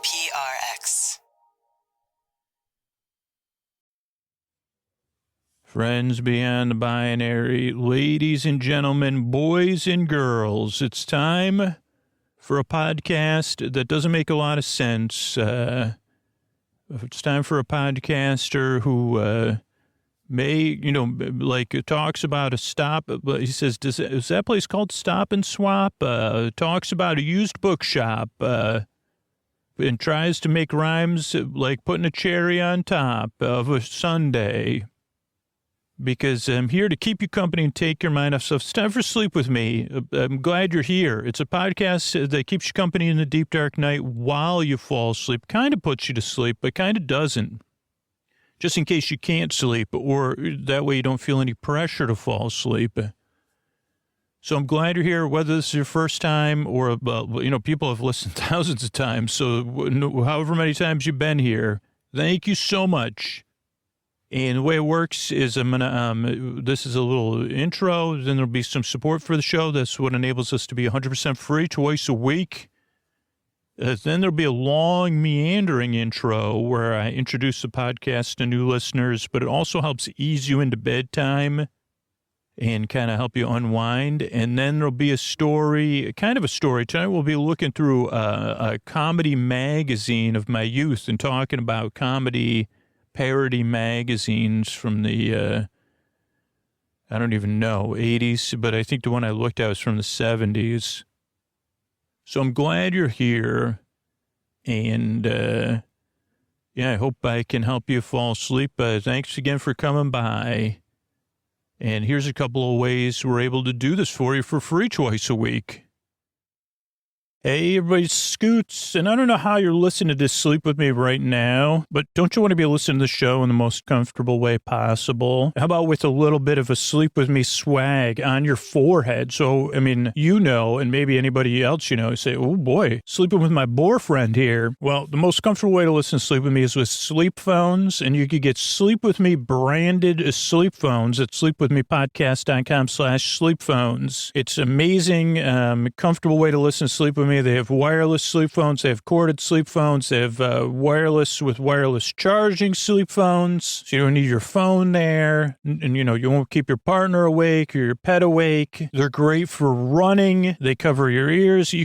PRX. Friends beyond the binary, ladies and gentlemen, boys and girls, it's time for a podcast that doesn't make a lot of sense. It's time for a podcaster who talks about a stop. He says, is that place called Stop and Swap? Talks about a used bookshop and tries to make rhymes like putting a cherry on top of a sundae. Because I'm here to keep you company and take your mind off stuff. It's time for Sleep With Me. I'm glad you're here. It's a podcast that keeps you company in the deep, dark night while you fall asleep. Kind of puts you to sleep, but kind of doesn't. Just in case you can't sleep, or that way you don't feel any pressure to fall asleep. So I'm glad you're here, whether this is your first time or, people have listened thousands of times. So however many times you've been here, thank you so much. And the way it works is this is a little intro, then there'll be some support for the show. That's what enables us to be 100% free twice a week. Then there'll be a long meandering intro where I introduce the podcast to new listeners, but it also helps ease you into bedtime and kind of help you unwind. And then there'll be a story, kind of a story. Tonight we'll be looking through a comedy magazine of my youth and talking about comedy parody magazines from the, I don't even know, 80s, but I think the one I looked at was from the 70s. So I'm glad you're here, and, I hope I can help you fall asleep. Thanks again for coming by, and here's a couple of ways we're able to do this for you for free twice a week. Hey, everybody, Scoots, and I don't know how you're listening to Sleep With Me right now, but don't you want to be listening to the show in the most comfortable way possible? How about with a little bit of a Sleep With Me swag on your forehead? So, and maybe anybody else, say, oh boy, sleeping with my boyfriend here. Well, the most comfortable way to listen to Sleep With Me is with sleep phones, and you could get Sleep With Me branded sleep phones at sleepwithmepodcast.com/sleep-phones. It's amazing, comfortable way to listen to Sleep With Me. They have wireless sleep phones. They have corded sleep phones. They have wireless with wireless charging sleep phones. So you don't need your phone there. And you won't keep your partner awake or your pet awake. They're great for running. They cover your ears.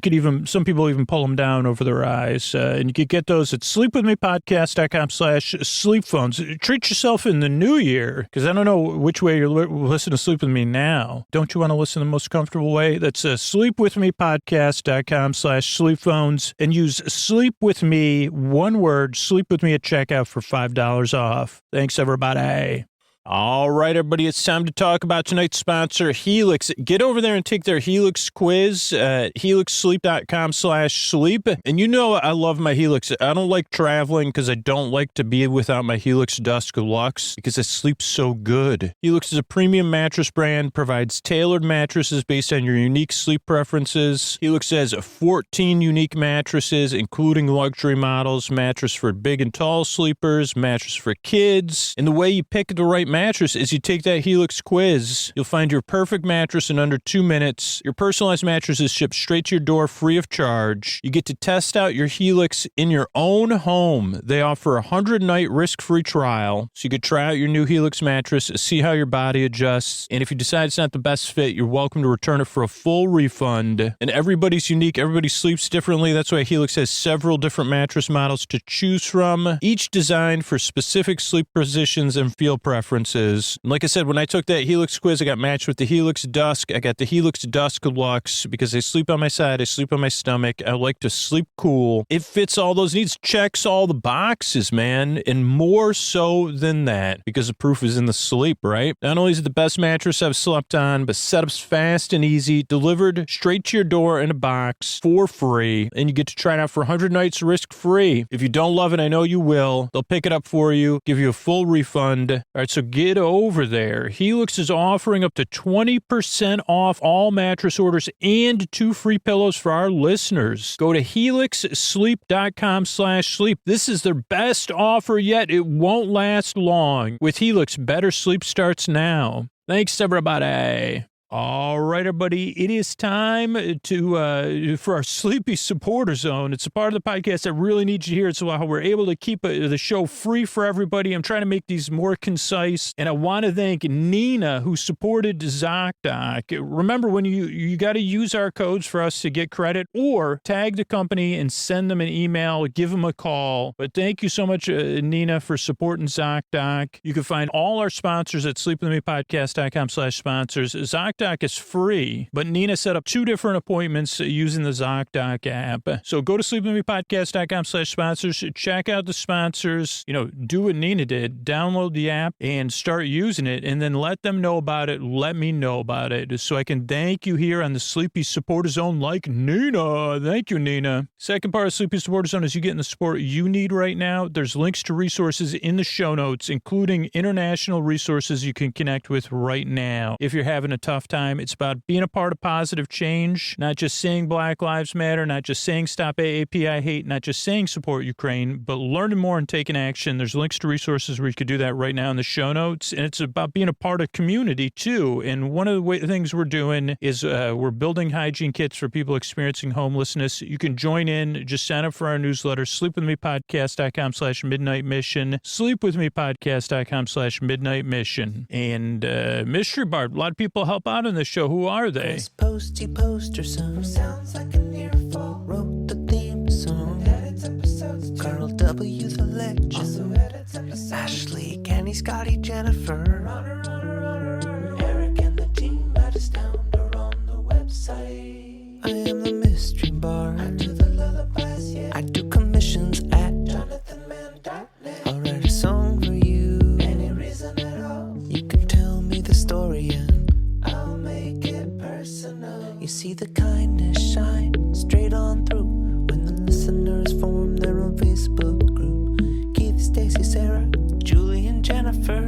Some people even pull them down over their eyes. And you can get those at sleepwithmepodcast.com/sleep-phones. Treat yourself in the new year, because I don't know which way you're listening to Sleep With Me now. Don't you want to listen the most comfortable way? That's sleepwithmepodcast.com/sleep-phones, and use Sleep With Me, one word, Sleep With Me at checkout for $5 off. Thanks, everybody. All right, everybody, it's time to talk about tonight's sponsor, Helix. Get over there and take their Helix quiz at helixsleep.com/sleep. And I love my Helix. I don't like traveling because I don't like to be without my Helix Dusk Luxe because I sleep so good. Helix is a premium mattress brand, provides tailored mattresses based on your unique sleep preferences. Helix has 14 unique mattresses, including luxury models, mattress for big and tall sleepers, mattress for kids. And the way you pick the right mattress is you take that Helix quiz. You'll find your perfect mattress in under 2 minutes. Your personalized mattress is shipped straight to your door free of charge. You get to test out your Helix in your own home. They offer a 100-night risk-free trial, so you could try out your new Helix mattress, see how your body adjusts, and if you decide it's not the best fit, you're welcome to return it for a full refund. And everybody's unique. Everybody sleeps differently. That's why Helix has several different mattress models to choose from, each designed for specific sleep positions and feel preferences. Like I said, when I took that Helix quiz, I got matched with the Helix Dusk. I got the Helix Dusk Luxe because I sleep on my side. I sleep on my stomach. I like to sleep cool. It fits all those needs, checks all the boxes, man, and more so than that because the proof is in the sleep, right? Not only is it the best mattress I've slept on, but setup's fast and easy, delivered straight to your door in a box for free, and you get to try it out for 100 nights risk-free. If you don't love it, I know you will. They'll pick it up for you, give you a full refund. All right, so get over there. Helix is offering up to 20% off all mattress orders and 2 free pillows for our listeners. Go to helixsleep.com/sleep. This is their best offer yet. It won't last long. With Helix, better sleep starts now. Thanks, everybody. All right, everybody, it is time for our Sleepy Supporter Zone. It's a part of the podcast I really need you to hear. It's how we're able to keep the show free for everybody. I'm trying to make these more concise, and I want to thank Nina, who supported ZocDoc. Remember, when you got to use our codes for us to get credit, or tag the company and send them an email, give them a call. But thank you so much, Nina, for supporting ZocDoc. You can find all our sponsors at sleepwithmepodcast.com/sponsors. ZocDoc is free, but Nina set up 2 different appointments using the ZocDoc app. So go to sleepwithmepodcast.com/sponsors, check out the sponsors, do what Nina did, download the app and start using it, and then let them know about it. Let me know about it so I can thank you here on the Sleepy Supporter Zone like Nina. Thank you, Nina. Second part of Sleepy Supporter Zone is you getting the support you need right now. There's links to resources in the show notes, including international resources you can connect with right now. If you're having a tough time, it's about being a part of positive change, not just saying Black Lives Matter, not just saying stop AAPI hate, not just saying support Ukraine, but learning more and taking action. There's links to resources where you could do that right now in the show notes. And it's about being a part of community too. And one of the things we're doing is we're building hygiene kits for people experiencing homelessness. You can join in, just sign up for our newsletter, sleepwithmepodcast.com/midnight-mission, sleepwithmepodcast.com/midnight-mission. And Mystery Bard, a lot of people help out on this show. Who are they? Posty poster son sounds like an earful. Wrote the theme song. Edits episodes too. Carl W. the legend. Also edits episodes. Ashley, Kenny, Scotty, Jennifer. Runner. Eric and the team at Astound are on the website. I am the mystery bar. I do the lullabies, yeah. I do commissions at JonathanMann.net. I'll write a song for you. Any reason at all. You can tell me the story and I'll make it personal. You see the kindness shine straight on through when the listeners form their own Facebook group. Keith, Stacy, Sarah, Julie, and Jennifer.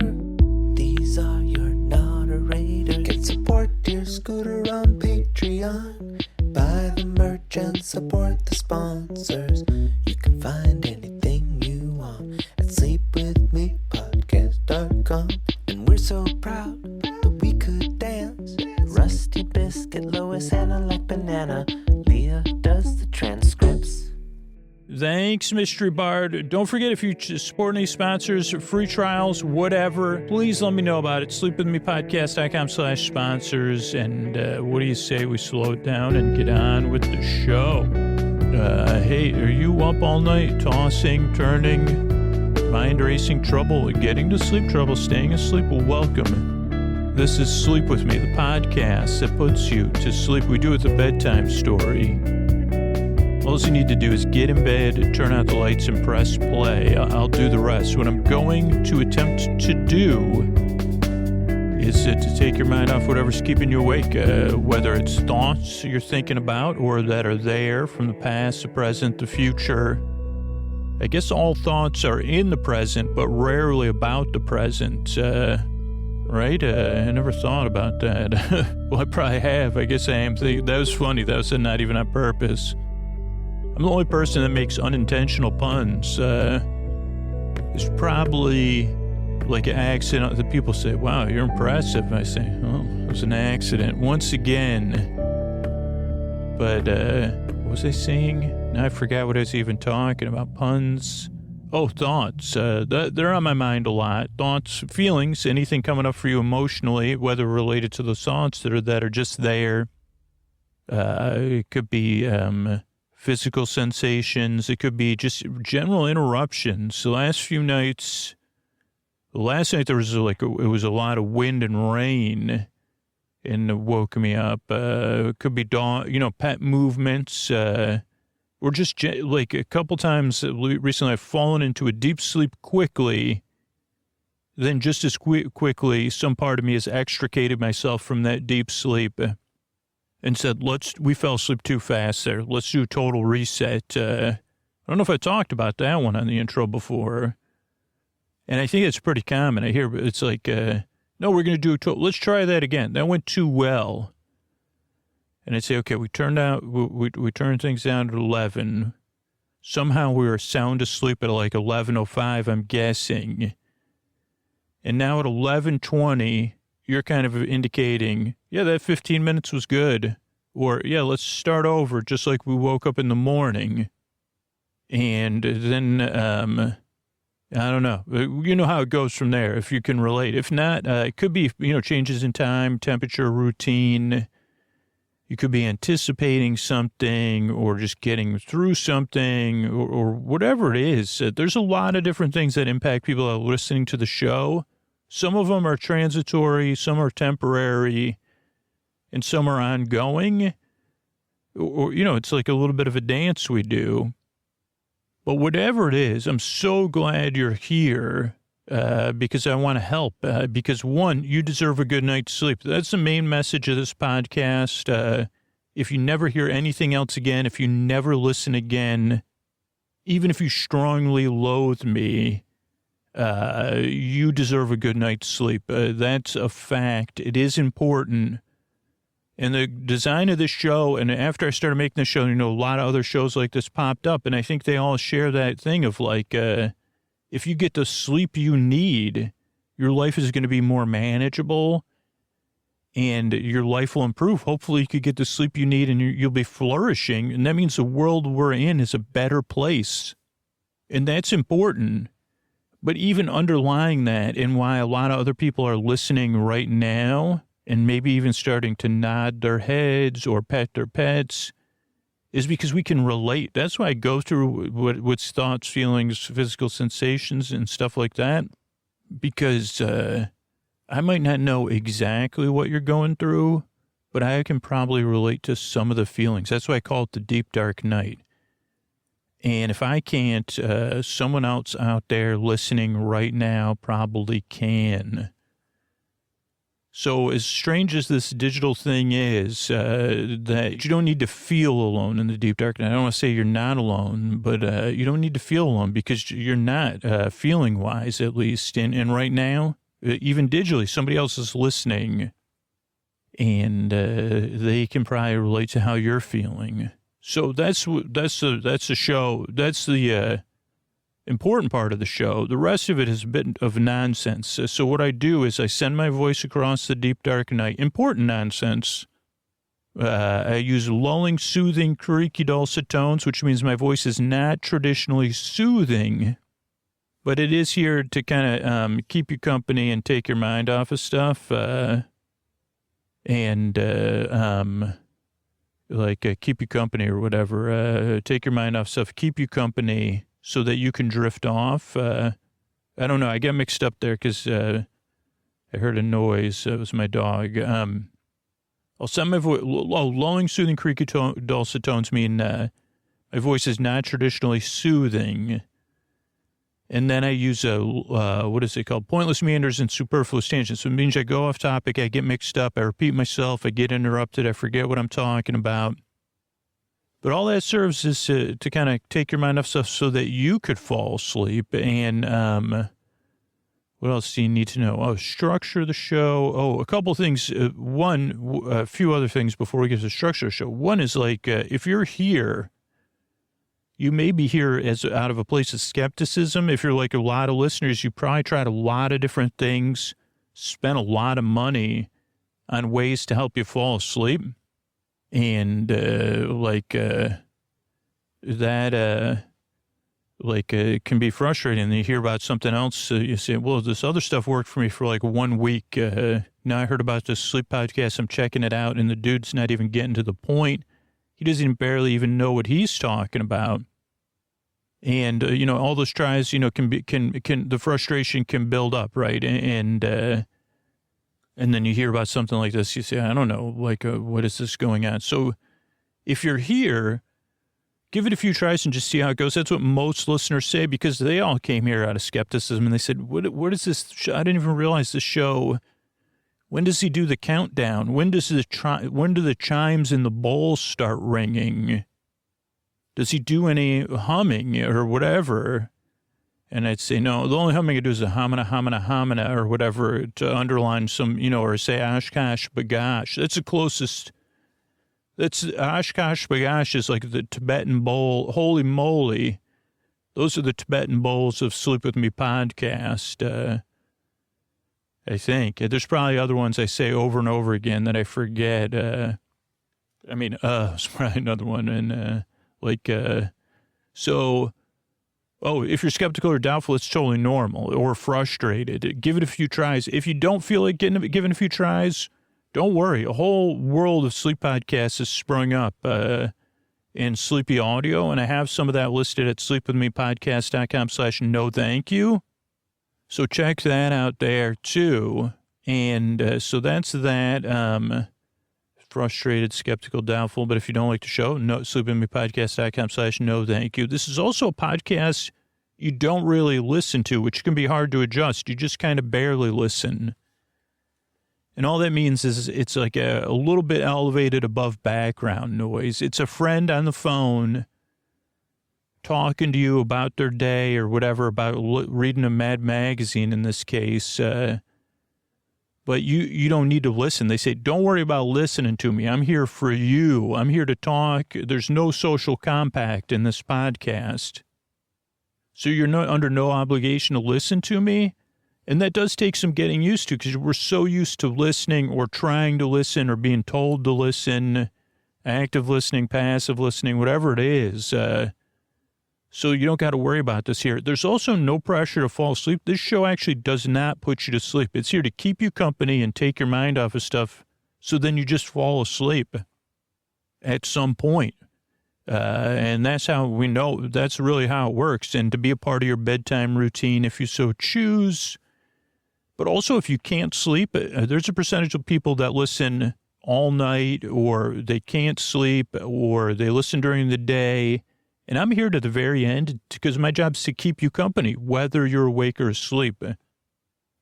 These are your moderators. Get support dear Scooter on Patreon. Buy the merch and support the sponsors. You can find anything you want at sleepwithmepodcast.com. And we're so proud that we could dance. Rusty Biscuit, Lois, Hannah like banana. Leah does the transcripts. Thanks, Mystery Bard. Don't forget, if you support any sponsors, free trials, whatever, please let me know about it. Sleepwithmepodcast.com/sponsors. And what do you say we slow it down and get on with the show? Hey, are you up all night, tossing, turning, mind racing trouble, getting to sleep trouble, staying asleep? Well, welcome. This is Sleep With Me, the podcast that puts you to sleep. We do it with a bedtime story. All you need to do is get in bed, turn out the lights, and press play. I'll do the rest. What I'm going to attempt to do is to take your mind off whatever's keeping you awake, whether it's thoughts you're thinking about or that are there from the past, the present, the future. I guess all thoughts are in the present, but rarely about the present. Right? I never thought about that. Well, I probably have. I guess I am thinking. That was funny. That was not even on purpose. I'm the only person that makes unintentional puns. It's probably like an accident. The people say, wow, you're impressive. I say, well, it was an accident. Once again. But, what was I saying? Now I forgot what I was even talking about. Puns. Oh, thoughts. They're on my mind a lot. Thoughts, feelings, anything coming up for you emotionally, whether related to the thoughts that are just there. It could be physical sensations. It could be just general interruptions. The last night there was it was a lot of wind and rain, and it woke me up. It could be pet movements. Or just like a couple times recently, I've fallen into a deep sleep quickly. Then just as quickly, some part of me has extricated myself from that deep sleep and said, we fell asleep too fast there. Let's do a total reset. I don't know if I talked about that one on the intro before. And I think it's pretty common. I hear it's like, no, we're going to do let's try that again. That went too well. And I'd say, okay, we turned things down to 11. Somehow we were sound asleep at like 11:05, I'm guessing. And now at 11:20, you're kind of indicating, Yeah, that 15 minutes was good. Or, yeah, let's start over just like we woke up in the morning. And then, I don't know. You know how it goes from there, if you can relate. If not, it could be, changes in time, temperature, routine. You could be anticipating something or just getting through something or whatever it is. There's a lot of different things that impact people that are listening to the show. Some of them are transitory, some are temporary, and some are ongoing. Or it's like a little bit of a dance we do. But whatever it is, I'm so glad you're here because I want to help. Because, one, you deserve a good night's sleep. That's the main message of this podcast. If you never hear anything else again, if you never listen again, even if you strongly loathe me, you deserve a good night's sleep. That's a fact. It is important. And the design of this show, and after I started making the show, a lot of other shows like this popped up, and I think they all share that thing of like, if you get the sleep you need, your life is going to be more manageable, and your life will improve. Hopefully you could get the sleep you need, and you'll be flourishing, and that means the world we're in is a better place, and that's important. But even underlying that, and why a lot of other people are listening right now, and maybe even starting to nod their heads or pet their pets, is because we can relate. That's why I go through what's thoughts, feelings, physical sensations, and stuff like that, because I might not know exactly what you're going through, but I can probably relate to some of the feelings. That's why I call it the deep, dark night. And if I can't, someone else out there listening right now probably can. So as strange as this digital thing is, that you don't need to feel alone in the deep dark night. I don't want to say you're not alone, but you don't need to feel alone because you're not, feeling-wise at least. And right now, even digitally, somebody else is listening, and they can probably relate to how you're feeling. So that's the show. That's the important part of the show. The rest of it is a bit of nonsense. So what I do is I send my voice across the deep, dark night. Important nonsense. I use lulling, soothing, creaky, dulcet tones, which means my voice is not traditionally soothing, but it is here to kind of keep you company and take your mind off of stuff. Keep you company or whatever. Take your mind off stuff, keep you company, so that you can drift off. I don't know. I got mixed up there because I heard a noise. It was my dog. I'll send my voice. Lulling, soothing, creaky, dulcet tones mean my voice is not traditionally soothing. And then I use what is it called? Pointless meanders and superfluous tangents. So it means I go off topic, I get mixed up, I repeat myself, I get interrupted, I forget what I'm talking about. But all that serves is to kind of take your mind off stuff so that you could fall asleep. And what else do you need to know? Oh, structure of the show. Oh, a couple things. A few other things before we get to the structure of the show. One is like, if you're here, you may be here as out of a place of skepticism. If you're like a lot of listeners, you probably tried a lot of different things, spent a lot of money on ways to help you fall asleep. And it can be frustrating. And you hear about something else, you say, well, this other stuff worked for me for like 1 week. Now I heard about this sleep podcast, I'm checking it out, and the dude's not even getting to the point. He doesn't barely even know what he's talking about. And, all those tries, the frustration can build up, right? And then you hear about something like this, you say, I don't know, what is this going on? So if you're here, give it a few tries and just see how it goes. That's what most listeners say, because they all came here out of skepticism. And they said, what is this? I didn't even realize the show. When does he do the countdown? When do the chimes in the bowl start ringing? Does he do any humming or whatever? And I'd say, no, the only humming I do is a hamina, hamina, hamina, or whatever, to underline some, or say Oshkosh Bagosh. That's the closest. That's Oshkosh Bagosh is like the Tibetan bowl. Holy moly. Those are the Tibetan bowls of Sleep With Me podcast. I think. There's probably other ones I say over and over again that I forget. It's probably another one. And if you're skeptical or doubtful, it's totally normal, or frustrated. Give it a few tries. If you don't feel like giving a few tries, don't worry. A whole world of sleep podcasts has sprung up in sleepy audio, and I have some of that listed at sleepwithmepodcast.com/no thank you. So check that out there too. And so that's that. Frustrated, skeptical, doubtful. But if you don't like the show, no, sleepwithmepodcast.com/no thank you. This is also a podcast you don't really listen to, which can be hard to adjust. You just kind of barely listen. And all that means is it's like a little bit elevated above background noise. It's a friend on the phone talking to you about their day or whatever, about reading a Mad magazine in this case. But you don't need to listen. They say, don't worry about listening to me. I'm here for you. I'm here to talk. There's no social compact in this podcast. So you're under no obligation to listen to me. And that does take some getting used to, because we're so used to listening or trying to listen or being told to listen, active listening, passive listening, whatever it is. So you don't got to worry about this here. There's also no pressure to fall asleep. This show actually does not put you to sleep. It's here to keep you company and take your mind off of stuff, so then you just fall asleep at some point. And that's how we know, that's really how it works. And to be a part of your bedtime routine, if you so choose. But also, if you can't sleep, there's a percentage of people that listen all night, or they can't sleep, or they listen during the day. And I'm here to the very end, because my job is to keep you company, whether you're awake or asleep.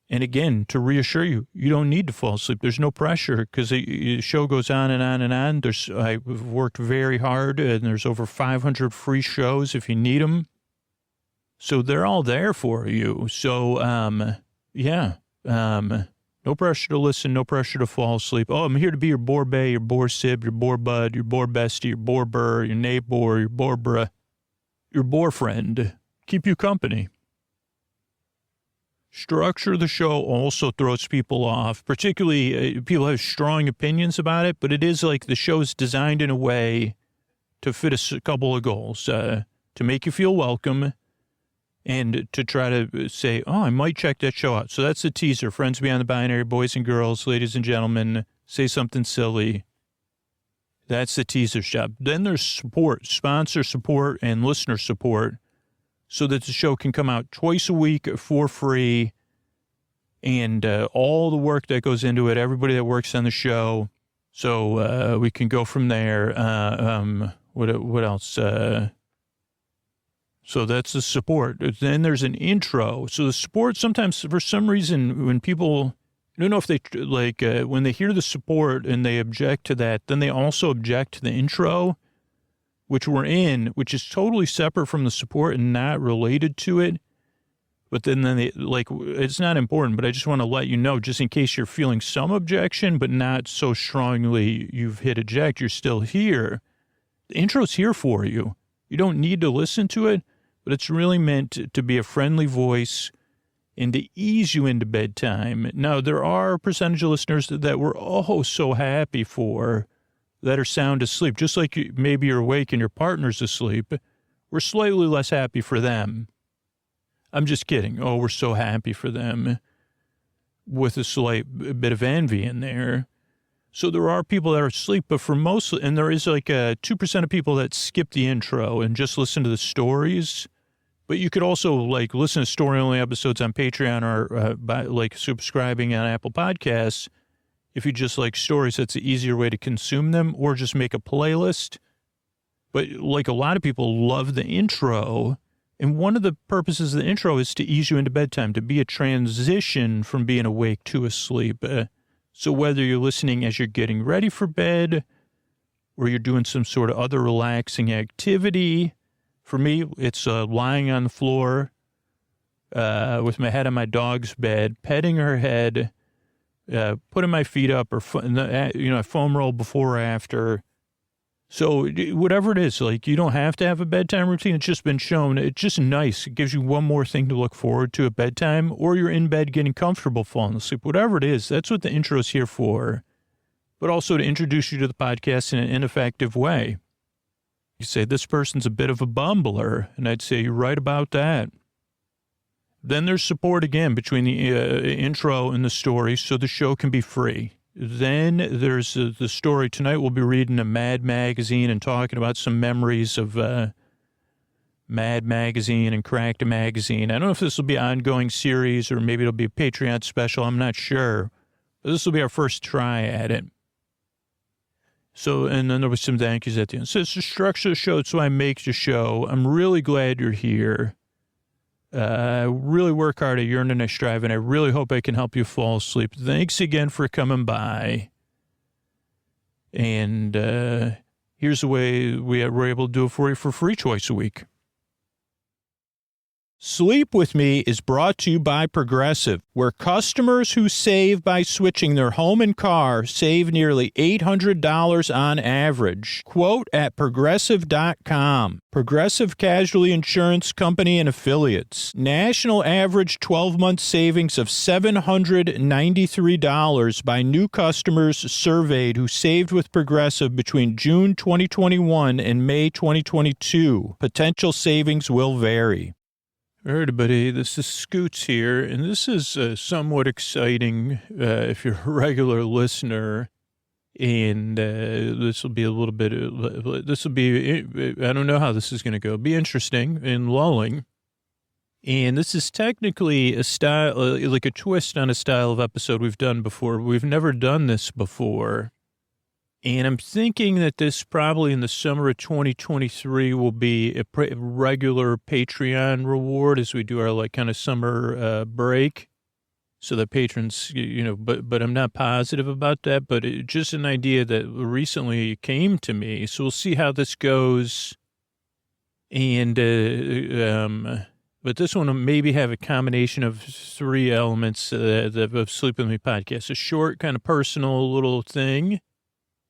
And again, to reassure you, you don't need to fall asleep. There's no pressure, because the show goes on and on and on. I've worked very hard, and there's over 500 free shows if you need them. So they're all there for you. So, no pressure to listen, no pressure to fall asleep. Oh, I'm here to be your bore bae, your bore sib, your bore bud, your bore bestie, your bore burr, your neighbor, your bore bruh, your bore friend. Keep you company. Structure of the show also throws people off, particularly people have strong opinions about it, but it is like the show is designed in a way to fit a couple of goals, to make you feel welcome, and to try to say, oh, I might check that show out. So that's the teaser. Friends Beyond the Binary, boys and girls, ladies and gentlemen, say something silly. That's the teaser shot. Then there's support, sponsor support and listener support, so that the show can come out twice a week for free. And all the work that goes into it, everybody that works on the show. So we can go from there. What else? So that's the support. Then there's an intro. So the support, sometimes for some reason, when people, I don't know if they, when they hear the support and they object to that, then they also object to the intro, which we're in, which is totally separate from the support and not related to it. But then they, it's not important, but I just want to let you know, just in case you're feeling some objection, but not so strongly you've hit eject, you're still here. The intro's here for you. You don't need to listen to it, but it's really meant to be a friendly voice and to ease you into bedtime. Now, there are a percentage of listeners that we're so happy for that are sound asleep. Just like maybe you're awake and your partner's asleep, we're slightly less happy for them. I'm just kidding. Oh, we're so happy for them, with a slight bit of envy in there. So there are people that are asleep, but for most, and there is 2% of people that skip the intro and just listen to the stories. But you could also listen to story-only episodes on Patreon, or by subscribing on Apple Podcasts. If you just like stories, that's an easier way to consume them, or just make a playlist. But a lot of people love the intro. And one of the purposes of the intro is to ease you into bedtime, to be a transition from being awake to asleep. So whether you're listening as you're getting ready for bed, or you're doing some sort of other relaxing activity, for me, it's lying on the floor with my head on my dog's bed, petting her head, putting my feet up, or foam roll before or after, So whatever it is, like you don't have to have a bedtime routine. It's just been shown. It's just nice. It gives you one more thing to look forward to at bedtime, or you're in bed getting comfortable falling asleep. Whatever it is, that's what the intro is here for, but also to introduce you to the podcast in an ineffective way. You say, this person's a bit of a bumbler, and I'd say, you're right about that. Then there's support again between the intro and the story, so the show can be free. Then there's the story. Tonight we'll be reading a Mad magazine and talking about some memories of Mad magazine and Cracked magazine. I don't know if this will be an ongoing series or maybe it'll be a Patreon special. I'm not sure. But this will be our first try at it. So, and then there was some thank yous at the end. So it's the structure of the show. It's why I make the show. I'm really glad you're here. I really work hard. I yearn and I strive, and I really hope I can help you fall asleep. Thanks again for coming by. And here's the way we're able to do it for you for free twice a week. Sleep With Me is brought to you by Progressive, where customers who save by switching their home and car save nearly $800 on average. Quote at Progressive.com. Progressive Casualty Insurance Company and Affiliates. National average 12-month savings of $793 by new customers surveyed who saved with Progressive between June 2021 and May 2022. Potential savings will vary. All right, everybody, this is Scoots here, and this is somewhat exciting if you're a regular listener, and this will be a little bit, I don't know how this is going to go, be interesting and lulling, and this is technically a style, like a twist on a style of episode we've done before. We've never done this before. And I'm thinking that this probably in the summer of 2023 will be a regular Patreon reward as we do our like kind of summer break. So the patrons, but I'm not positive about that, but it's just an idea that recently came to me. So we'll see how this goes. And, but this one will maybe have a combination of three elements of Sleep With Me podcast, a short kind of personal little thing.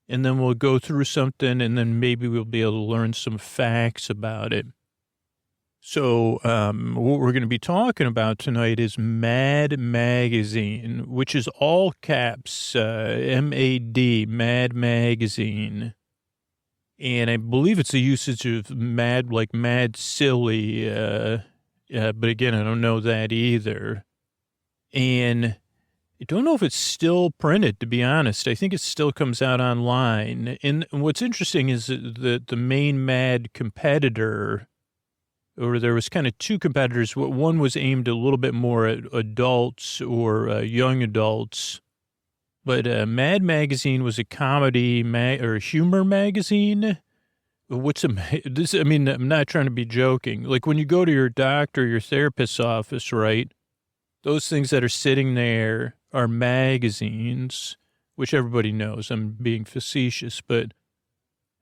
And then we'll go through something, and then maybe we'll be able to learn some facts about it. So what we're going to be talking about tonight is Mad Magazine, which is all caps, M-A-D, Mad Magazine. And I believe it's the usage of mad, like mad silly, but again, I don't know that either. And I don't know if it's still printed, to be honest. I think it still comes out online. And what's interesting is that the main Mad competitor, or there was kind of two competitors. One was aimed a little bit more at adults or young adults. But Mad Magazine was a comedy or humor magazine. This? I mean, I'm not trying to be joking. Like when you go to your doctor, your therapist's office, right? Those things that are sitting there are magazines, which everybody knows. I'm being facetious, but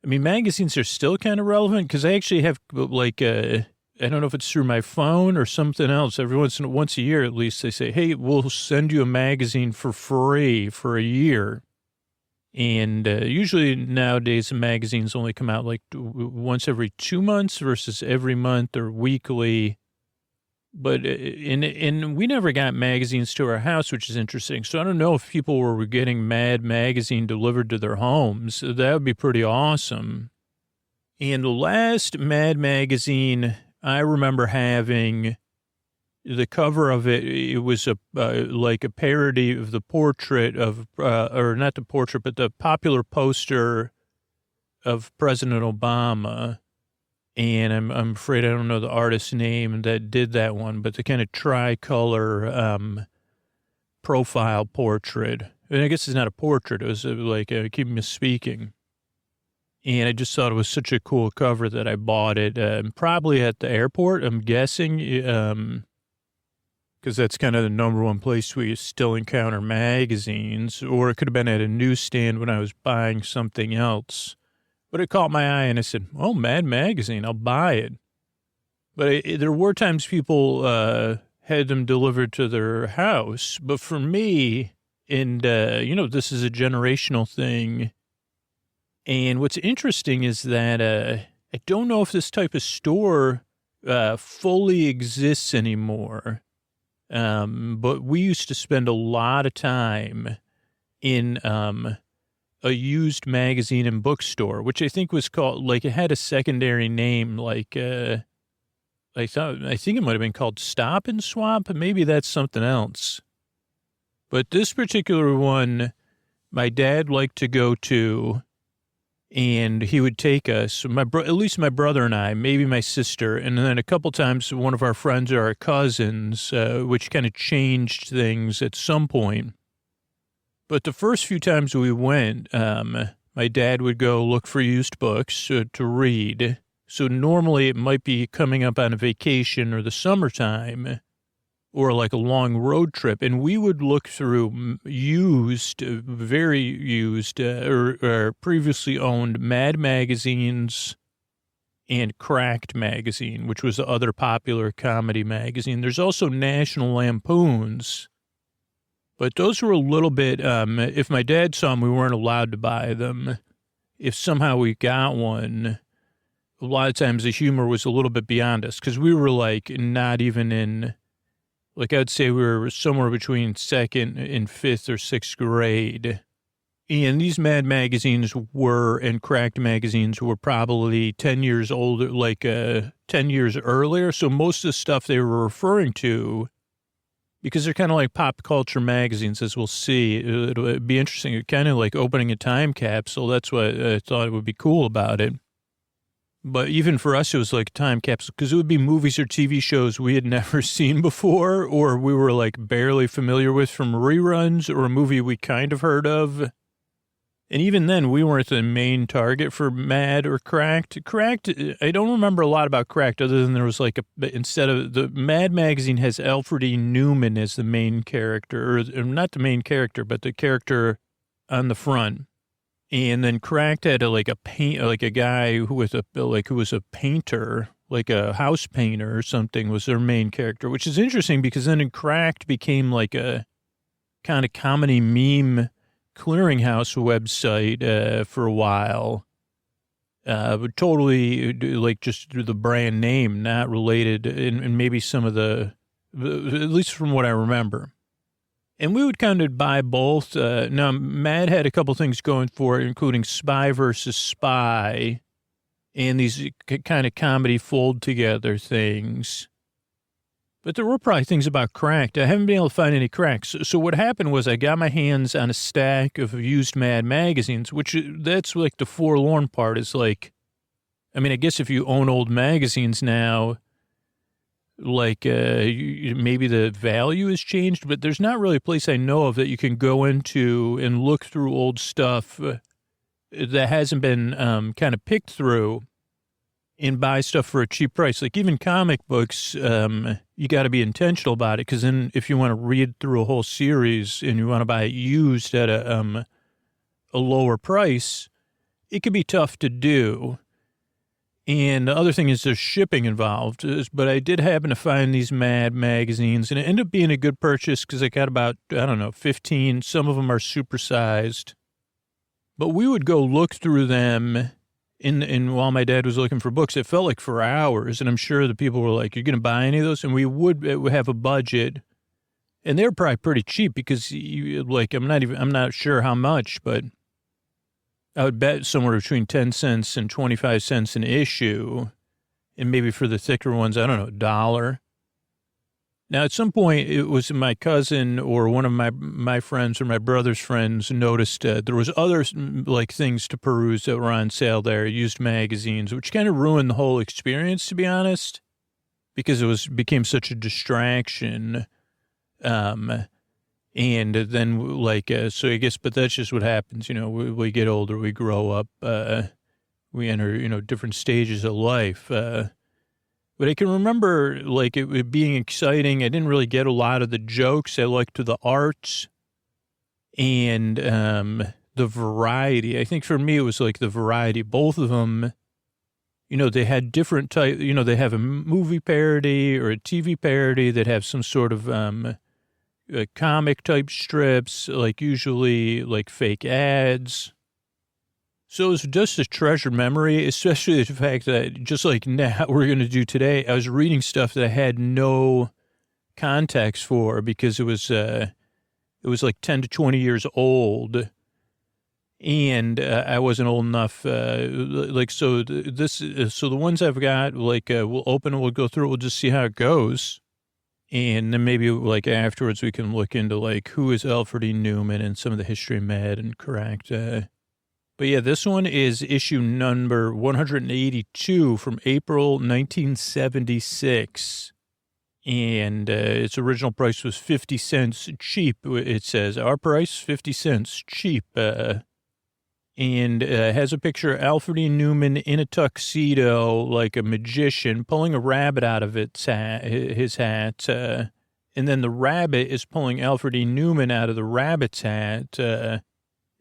I mean, magazines are still kind of relevant because I actually have like, I don't know if it's through my phone or something else. Every once a year, at least they say, hey, we'll send you a magazine for free for a year. And usually nowadays, the magazines only come out like once every 2 months versus every month or weekly. But, and we never got magazines to our house, which is interesting. So I don't know if people were getting Mad Magazine delivered to their homes. That would be pretty awesome. And the last Mad Magazine I remember having, the cover of it, it was like a parody of the portrait of, or not the portrait, but the popular poster of President Obama. And I'm afraid I don't know the artist's name that did that one, but the kind of tricolor profile portrait. And I guess it's not a portrait. It was like, I keep misspeaking. And I just thought it was such a cool cover that I bought it, probably at the airport, I'm guessing, because that's kind of the number one place where you still encounter magazines, or it could have been at a newsstand when I was buying something else. But it caught my eye, and I said, oh, Mad Magazine, I'll buy it. But there were times people had them delivered to their house. But for me, and, this is a generational thing, And what's interesting is that I don't know if this type of store fully exists anymore. But we used to spend a lot of time in a used magazine and bookstore, which I think was called, like, it had a secondary name, like I think it might have been called Stop and Swap. Maybe that's something else. But this particular one, my dad liked to go to, and he would take us, at least my brother and I, maybe my sister, and then a couple times one of our friends or our cousins, which kind of changed things at some point. But the first few times we went, my dad would go look for used books to read. So normally it might be coming up on a vacation or the summertime or like a long road trip. And we would look through used, very used, or previously owned Mad magazines and Cracked magazine, which was the other popular comedy magazine. There's also National Lampoons. But those were a little bit, if my dad saw them, we weren't allowed to buy them. If somehow we got one, a lot of times the humor was a little bit beyond us because we were like not even in, like I'd say we were somewhere between second and fifth or sixth grade. And these Mad magazines and Cracked magazines were probably 10 years older, like 10 years earlier. So most of the stuff they were referring to, because they're kind of like pop culture magazines, as we'll see, it'll be interesting. Kind of like opening a time capsule. That's what I thought would be cool about it. But even for us, it was like a time capsule because it would be movies or TV shows we had never seen before, or we were like barely familiar with from reruns, or a movie we kind of heard of. And even then, we weren't the main target for Mad or Cracked. Cracked, I don't remember a lot about Cracked other than there was like instead of the Mad magazine has Alfred E. Newman as the main character, or not the main character, but the character on the front. And then Cracked had like a guy who was a painter, like a house painter or something was their main character, which is interesting because then Cracked became like a kind of comedy meme clearinghouse website for a while. But totally like just the brand name, not related, and maybe some of at least from what I remember. And we would kind of buy both. Now, Mad had a couple things going for it, including Spy versus Spy and these kind of comedy fold together things. But there were probably things about Cracked. I haven't been able to find any Cracks. So what happened was I got my hands on a stack of used Mad magazines, which that's like the forlorn part is like, I mean, I guess if you own old magazines now, like maybe the value has changed, but there's not really a place I know of that you can go into and look through old stuff that hasn't been kind of picked through and buy stuff for a cheap price. Like even comic books, you got to be intentional about it because then if you want to read through a whole series and you want to buy it used at a lower price, it could be tough to do. And the other thing is there's shipping involved. But I did happen to find these Mad magazines, and it ended up being a good purchase because I got about, 15. Some of them are supersized. But we would go look through them in while my dad was looking for books. It felt like for hours, and I'm sure the people were like, "You're going to buy any of those?" And we would have a budget, and they were probably pretty cheap because, I'm not sure how much, but I would bet somewhere between 10 cents and 25 cents an issue. And maybe for the thicker ones, I don't know, $1. Now, at some point, it was my cousin or one of my friends or my brother's friends noticed there was other, like, things to peruse that were on sale there, used magazines, which kind of ruined the whole experience, to be honest, because became such a distraction. And then, so I guess, but that's just what happens, we get older, we grow up, we enter, different stages of life. But I can remember, it being exciting. I didn't really get a lot of the jokes. I liked the arts and the variety. I think for me, it was like the variety. Both of them, they had different type, they have a movie parody or a TV parody that have some sort of comic type strips, like usually like fake ads. So it's just a treasured memory, especially the fact that just like now we're going to do today, I was reading stuff that I had no context for because it was like 10 to 20 years old. And I wasn't old enough, so the ones I've got, we'll open it, we'll go through it, we'll just see how it goes. And then maybe, like, afterwards we can look into, like, who is Alfred E. Newman and some of the history mad and correct. But, yeah, this one is issue number 182 from April 1976. And its original price was 50 cents cheap. It says, our price, 50 cents cheap. And has a picture of Alfred E. Newman in a tuxedo, like a magician, pulling a rabbit out of his hat. And then the rabbit is pulling Alfred E. Newman out of the rabbit's hat.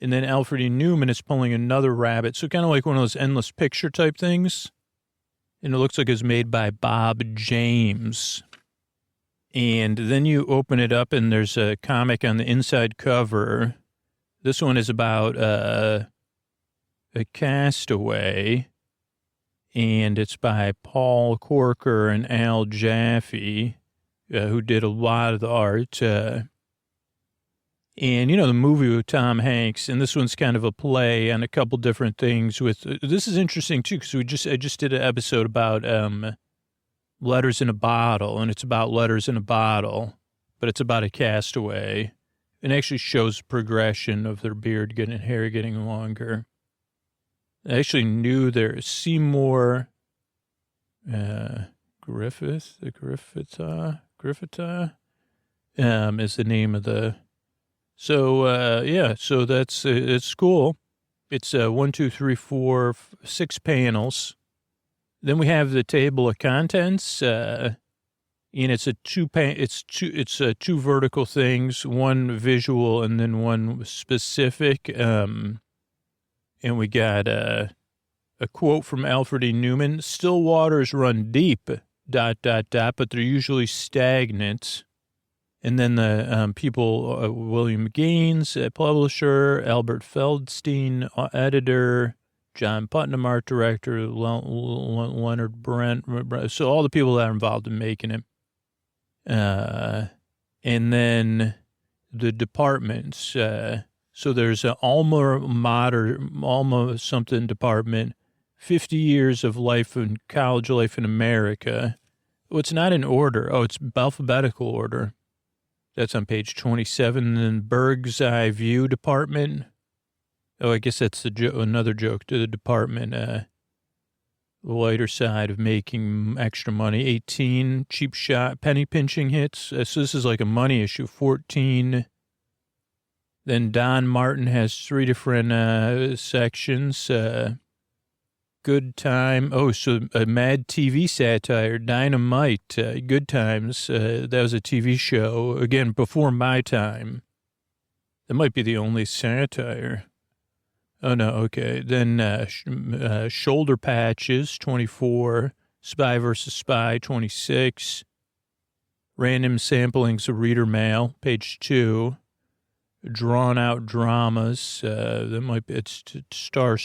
And then Alfred E. Newman is pulling another rabbit. So kind of like one of those endless picture type things. And it looks like it's made by Bob James. And then you open it up and there's a comic on the inside cover. This one is about a castaway, and it's by Paul Corker and Al Jaffe, who did a lot of the art. And, you know, the movie with Tom Hanks, and this one's kind of a play on a couple different things with, this is interesting too, because I just did an episode about letters in a bottle, and it's about letters in a bottle, but it's about a castaway. It actually shows progression of their hair getting longer. I actually knew there Seymour Griffith is the name of the. So so that's it's cool. It's 1, 2, 3, 4, 6 panels. Then we have the table of contents. And it's two vertical things, one visual and then one specific. And we got a quote from Alfred E. Newman: "Still waters run deep, ... but they're usually stagnant." And then the people, William Gaines, publisher, Albert Feldstein, editor, John Putnam, art director, Leonard Brent. So all the people that are involved in making it. And then the departments. So there's an Alma something department, 50 years of life and college life in America. Oh, it's not in order. Oh, it's alphabetical order. That's on page 27. And then Berg's Eye View department. Oh, I guess that's another joke to the department. The lighter side of making extra money. 18, cheap shot, penny pinching hits. So this is like a money issue. 14. Then Don Martin has 3 different sections. Good Time. Oh, so a Mad TV satire. Dynamite. Good Times. That was a TV show. Again, before my time. That might be the only satire. Oh, no. Okay. Then Shoulder Patches. 24. Spy versus Spy. 26. Random samplings of reader mail. Page 2. Drawn out dramas. That might be, it's star,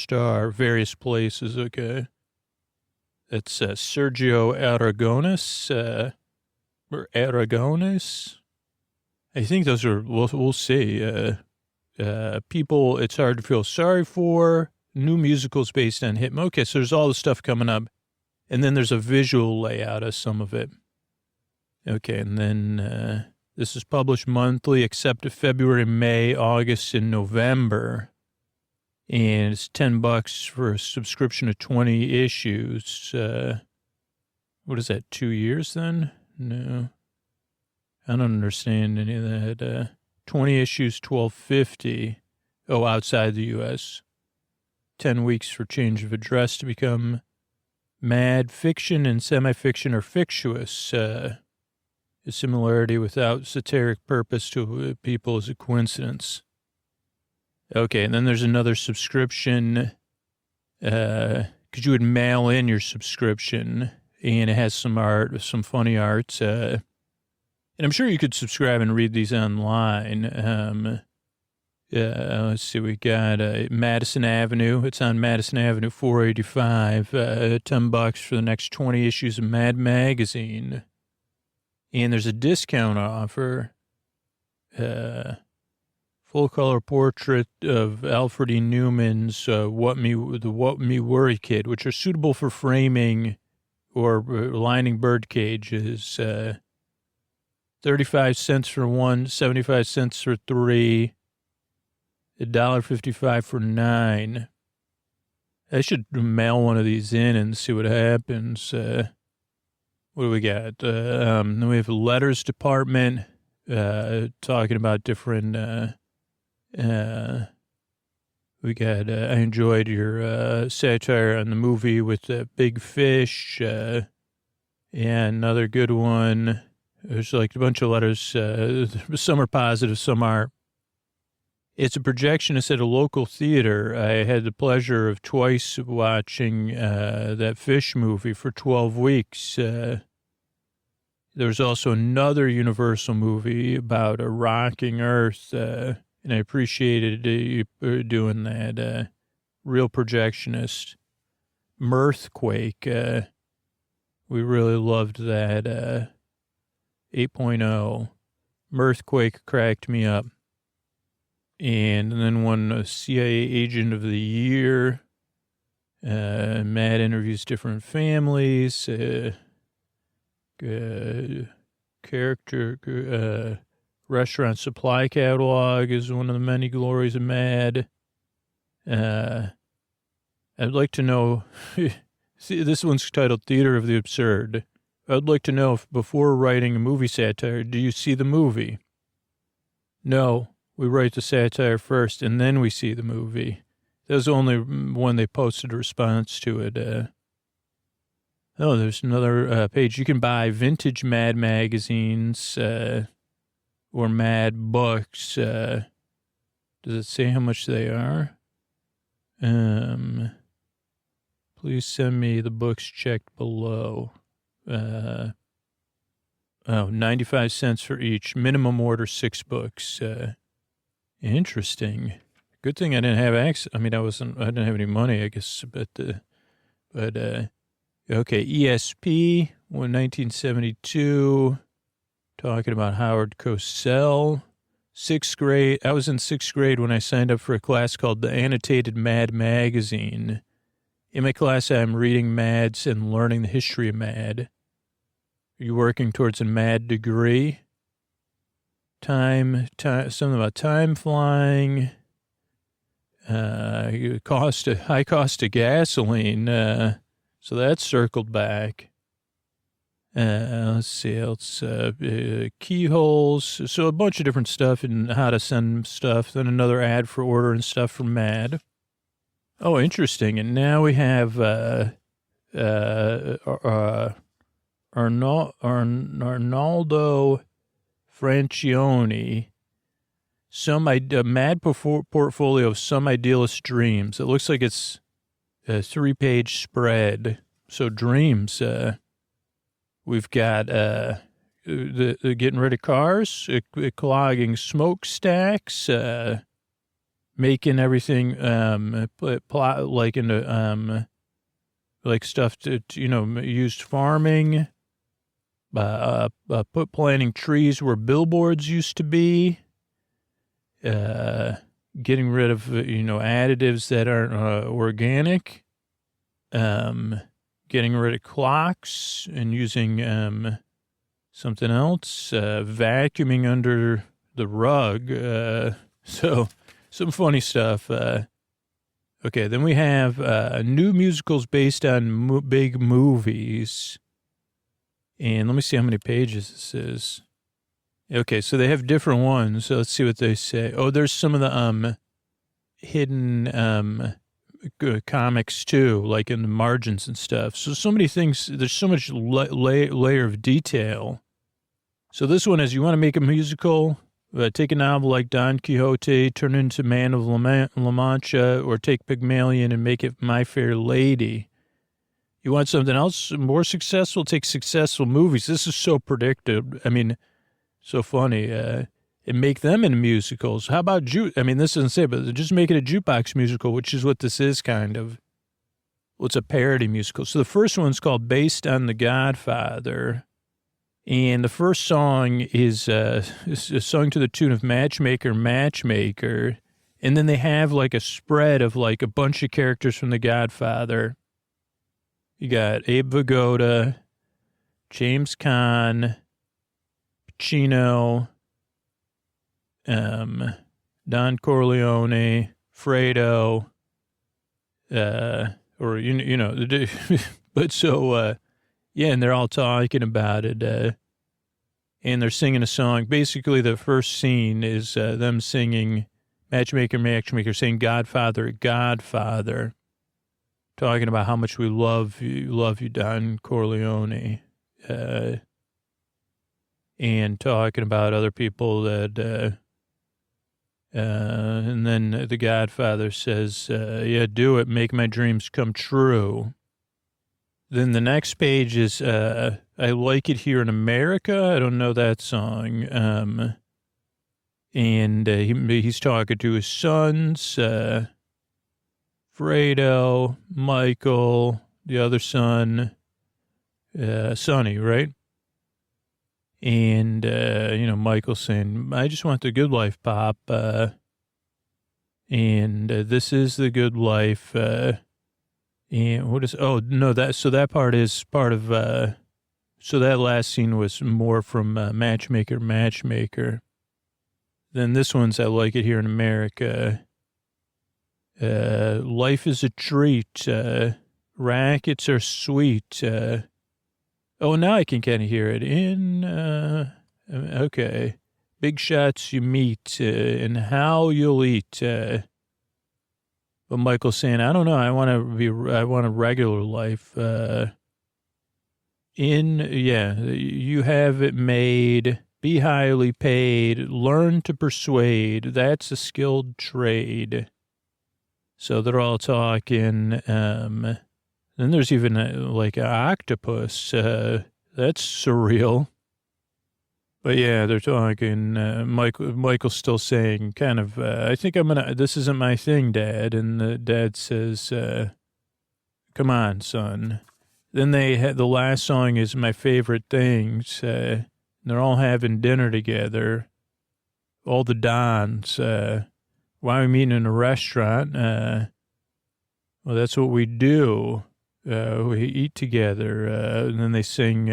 various places. Okay. That's Sergio Aragonis, or Aragonis. I think those are, we'll see. People it's hard to feel sorry for. New musicals based on hit. Okay. So there's all the stuff coming up. And then there's a visual layout of some of it. Okay. And then, this is published monthly, except February, May, August, and November. And it's $10 for a subscription of 20 issues. What is that, 2 years then? No. I don't understand any of that. 20 issues, $12.50. Oh, outside the U.S. 10 weeks for change of address to become mad. Fiction and semi-fiction are fictitious. A similarity without satiric purpose to people is a coincidence. Okay, and then there's another subscription, because you would mail in your subscription, and it has some art, some funny art. And I'm sure you could subscribe and read these online. Let's see, we got Madison Avenue. It's on Madison Avenue, 485. $10 for the next 20 issues of Mad Magazine. And there's a discount offer. Full color portrait of Alfred E. Newman's the What Me Worry Kid, which are suitable for framing or lining bird cages. 35 cents for one, 75 cents for three, $1.55 for 9. I should mail one of these in and see what happens. What do we got? Then we have a letters department talking about different. We got. I enjoyed your satire on the movie with Big Fish. And another good one. There's like a bunch of letters. Some are positive, some aren't. It's a projectionist at a local theater. I had the pleasure of twice watching that Fish movie for 12 weeks. There was also another Universal movie about a rocking Earth, and I appreciated you doing that. Real projectionist. Mirthquake. We really loved that. 8.0. Mirthquake cracked me up. And then one CIA Agent of the Year. Matt interviews different families. Character restaurant supply catalog is one of the many glories of Mad. I'd like to know. See, this one's titled Theater of the Absurd. I'd like to know if before writing a movie satire, do you see the movie? No, we write the satire first and then we see the movie. That was the only one they posted a response to it. There's another page. You can buy vintage Mad magazines or Mad books. Does it say how much they are? Please send me the books checked below. 95 cents for each. Minimum order 6 books. Interesting. Good thing I didn't have access. I mean, I didn't have any money, I guess, but okay. ESP, 1972. Talking about Howard Cosell. 6th grade. I was in 6th grade when I signed up for a class called the Annotated Mad Magazine. In my class, I'm reading Mads and learning the history of Mad. Are you working towards a Mad degree? Time, something about time flying. High cost of gasoline. So that's circled back. Let's see else. Keyholes. So a bunch of different stuff and how to send stuff. Then another ad for ordering stuff from Mad. Oh, interesting. And now we have Arnaldo Francione. Mad portfolio of some idealist dreams. It looks like it's a 3-page spread. So dreams. We've got the getting rid of cars, clogging smokestacks, making everything like into like stuff to used farming. Planting trees where billboards used to be. Getting rid of additives that aren't organic. Getting rid of clocks and using something else. Vacuuming under the rug. So some funny stuff. Okay, then we have new musicals based on big movies. And let me see how many pages this is. Okay, so they have different ones. So let's see what they say. Oh, there's some of the hidden comics too, like in the margins and stuff. So many things. There's so much layer of detail. So this one is, you want to make a musical, take a novel like Don Quixote, turn it into Man of La Mancha, or take Pygmalion and make it My Fair Lady. You want something else more successful? Take successful movies. This is so predictive. I mean, so funny. and make them into musicals. How about I mean, this doesn't say it, but just make it a jukebox musical, which is what this is kind of. Well, it's a parody musical. So the first one's called Based on The Godfather. And the first song is a song to the tune of Matchmaker, Matchmaker. And then they have like a spread of like a bunch of characters from The Godfather. You got Abe Vigoda, James Caan, Pacino, Don Corleone, Fredo, or, you know, but so, yeah, and they're all talking about it, and they're singing a song. Basically, the first scene is them singing Matchmaker, Matchmaker, saying Godfather, Godfather, talking about how much we love you, Don Corleone, and talking about other people that, and then the Godfather says, yeah, do it, make my dreams come true. Then the next page is, I Like It Here in America. I don't know that song. And he's talking to his sons, Fredo, Michael, the other son, Sonny, right? And, you know, Michael's saying, I just want the good life, Pop. And this is the good life. And what is, oh, no, that part is part of, so that last scene was more from Matchmaker, Matchmaker. Then this one's I Like It Here in America. Life is a treat. Rackets are sweet. Oh, now I can kind of hear it. Okay. Big shots you meet, and how you'll eat. But Michael's saying, I don't know. I want a regular life. You have it made. Be highly paid. Learn to persuade. That's a skilled trade. So they're all talking. Then there's even like an octopus. That's surreal. But yeah, they're talking. Michael's still saying, kind of, I think this isn't my thing, Dad. And the dad says, come on, son. Then the last song is My Favorite Things. They're all having dinner together. All the Dons. Why are we meeting in a restaurant? Well, that's what we do. We eat together. And then they sing,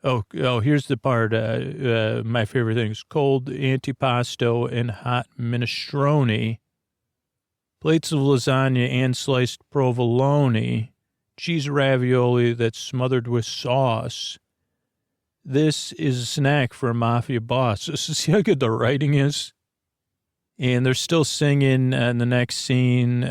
here's the part, my favorite things. Cold antipasto and hot minestrone. Plates of lasagna and sliced provolone. Cheese ravioli that's smothered with sauce. This is a snack for a mafia boss. See how good the writing is? And they're still singing in the next scene,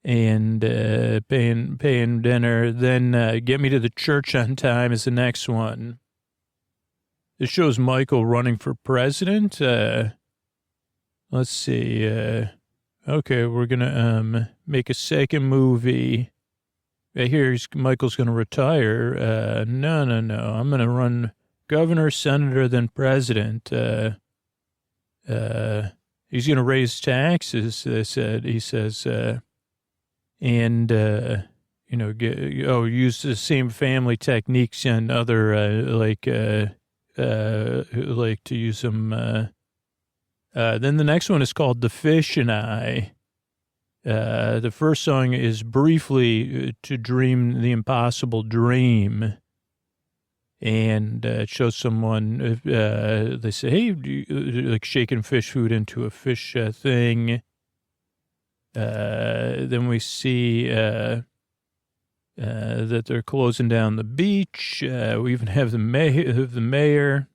and paying dinner. Then Get Me to the Church on Time is the next one. This shows Michael running for president. Let's see. Okay, we're going to make a second movie. I hear Michael's going to retire. No. I'm going to run governor, senator, then president. He's going to raise taxes, they said. He says, use the same family techniques and other, like to use them. Then the next one is called The Fish and I. The first song is briefly to dream the impossible dream. And it shows someone, they say, hey, like shaking fish food into a fish thing. Then we see that they're closing down the beach. We even have the mayor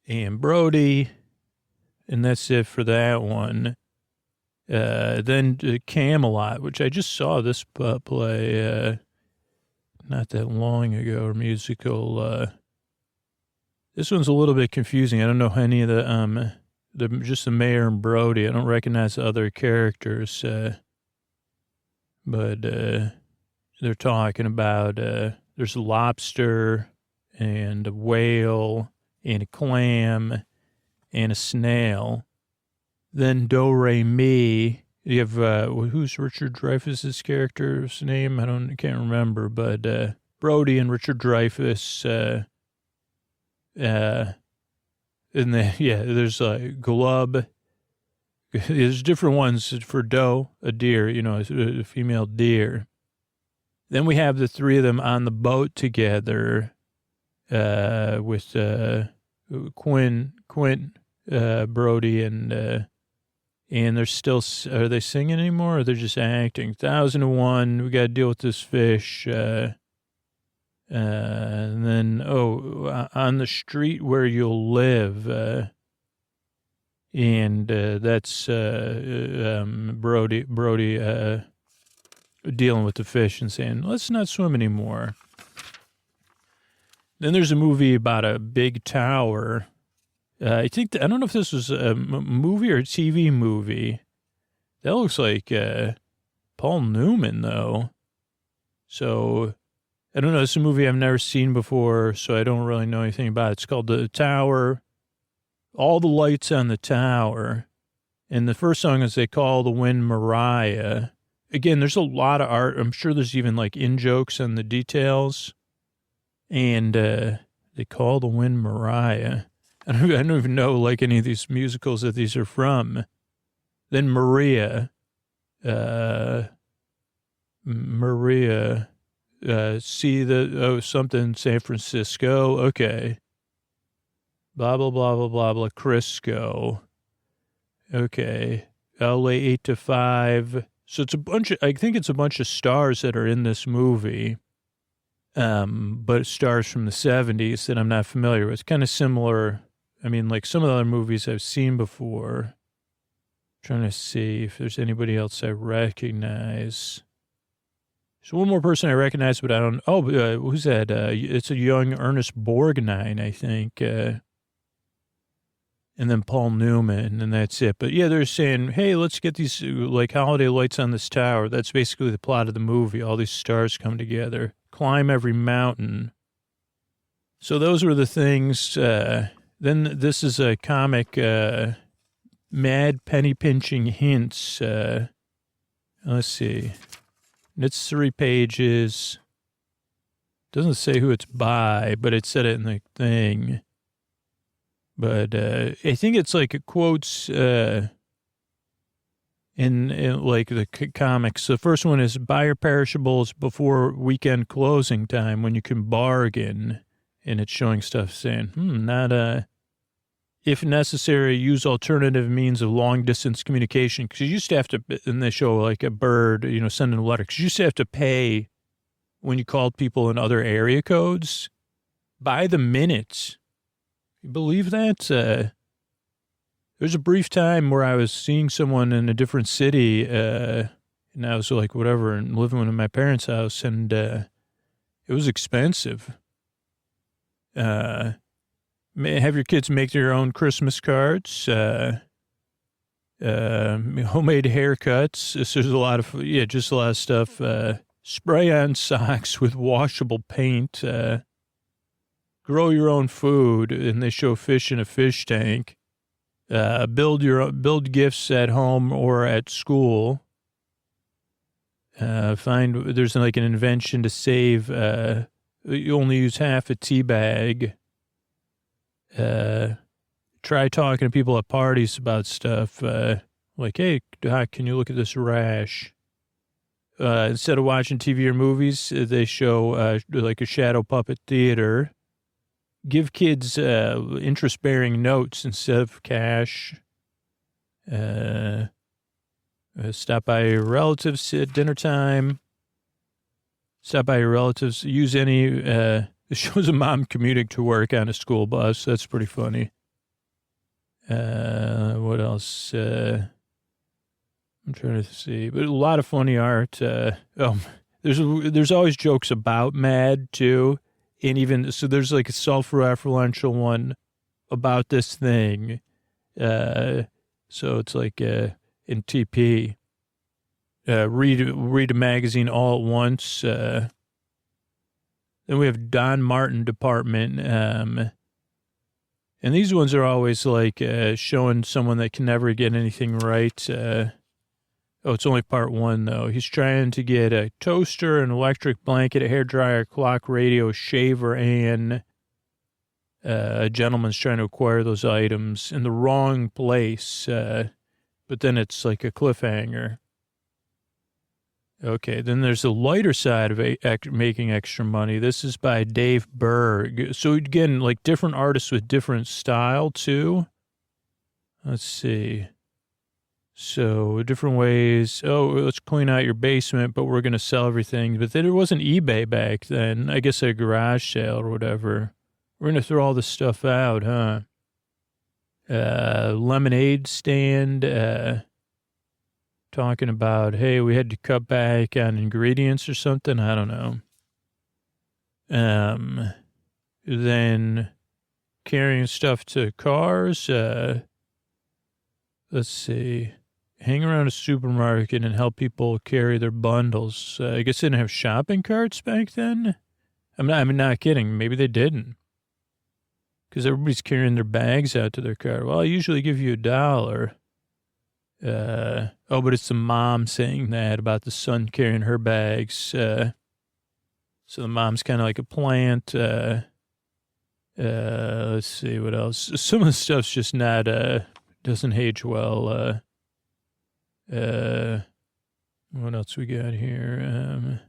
and Brody. And that's it for that one. Then Camelot, which I just saw this play not that long ago, or musical. This one's a little bit confusing. I don't know any of the just the mayor and Brody. I don't recognize the other characters, but they're talking about there's a lobster and a whale and a clam and a snail. Then Do Re Mi. You have who's Richard Dreyfuss's character's name? I can't remember, but Brody and Richard Dreyfuss. And then there's Glub. There's different ones for doe, a deer, a female deer. Then we have the three of them on the boat together with Quint, Brody, and they're still, are they singing anymore or they're just acting? 1001, we got to deal with this fish. And then, on the street where you'll live, and that's Brody dealing with the fish and saying, let's not swim anymore. Then there's a movie about a big tower. I don't know if this was a movie or a TV movie. That looks like Paul Newman, though. So, I don't know. It's a movie I've never seen before, so I don't really know anything about it. It's called The Tower. All the lights on the tower. And the first song is They Call the Wind Mariah. Again, there's a lot of art. I'm sure there's even like in-jokes on the details. And They Call the Wind Mariah. I don't even know like any of these musicals that these are from. Then Maria. See something San Francisco. Okay. Blah, blah, blah, blah, blah, blah. Crisco. Okay. LA 8 to 5. So I think it's a bunch of stars that are in this movie. But stars from the 70s that I'm not familiar with. Kind of similar. I mean, like some of the other movies I've seen before. Trying to see if there's anybody else I recognize. So one more person I recognize, but I don't. Oh, who's that? It's a young Ernest Borgnine, I think. And then Paul Newman, and that's it. But yeah, they're saying, hey, let's get these like holiday lights on this tower. That's basically the plot of the movie. All these stars come together, climb every mountain. So those were the things. Then this is a comic, Mad Penny Pinching Hints. Let's see. It's 3 pages. Doesn't say who it's by, but it said it in the thing. But I think it's like it quotes in like the comics. The first one is buy your perishables before weekend closing time when you can bargain. And it's showing stuff saying, if necessary, use alternative means of long distance communication. Because you used to have to, and they show like a bird, sending a letter. Because you used to have to pay when you called people in other area codes by the minute. You believe that? There's a brief time where I was seeing someone in a different city, and I was like, whatever, and living in my parents' house, and it was expensive. Have your kids make their own Christmas cards, homemade haircuts. So there's a lot of, just a lot of stuff. Spray on socks with washable paint. Grow your own food, and they show fish in a fish tank. Build gifts at home or at school. There's like an invention to save. You only use half a tea bag. Try talking to people at parties about stuff. Like, hey, Doc, can you look at this rash? Instead of watching TV or movies, they show like a shadow puppet theater. Give kids interest-bearing notes instead of cash. Stop by your relatives at dinner time. Stop by your relatives. Use any. It shows a mom commuting to work on a school bus. That's pretty funny. What else? I'm trying to see, but a lot of funny art. There's always jokes about Mad too. And even, so there's like a self-referential one about this thing. So it's like in TP. Read a magazine all at once. Then we have Don Martin Department. And these ones are always like showing someone that can never get anything right. Oh, it's only part one, though. He's trying to get a toaster, an electric blanket, a hairdryer, clock, radio, shaver, and a gentleman's trying to acquire those items in the wrong place. But then it's like a cliffhanger. Okay, then there's the lighter side of making extra money. This is by Dave Berg. So again, like different artists with different style, too. Let's see. So different ways. Oh, let's clean out your basement, but we're going to sell everything. But then it wasn't eBay back then. I guess a garage sale or whatever. We're going to throw all this stuff out, huh? Lemonade stand. Talking about, hey, we had to cut back on ingredients or something. I don't know. Then carrying stuff to cars. Let's see. Hang around a supermarket and help people carry their bundles. I guess they didn't have shopping carts back then. I'm not kidding. Maybe they didn't. Because everybody's carrying their bags out to their car. Well, I usually give you $1. But it's the mom saying that about the son carrying her bags. So the mom's kind of like a plant. Let's see what else. Some of the stuff's just not, doesn't age well. What else we got here?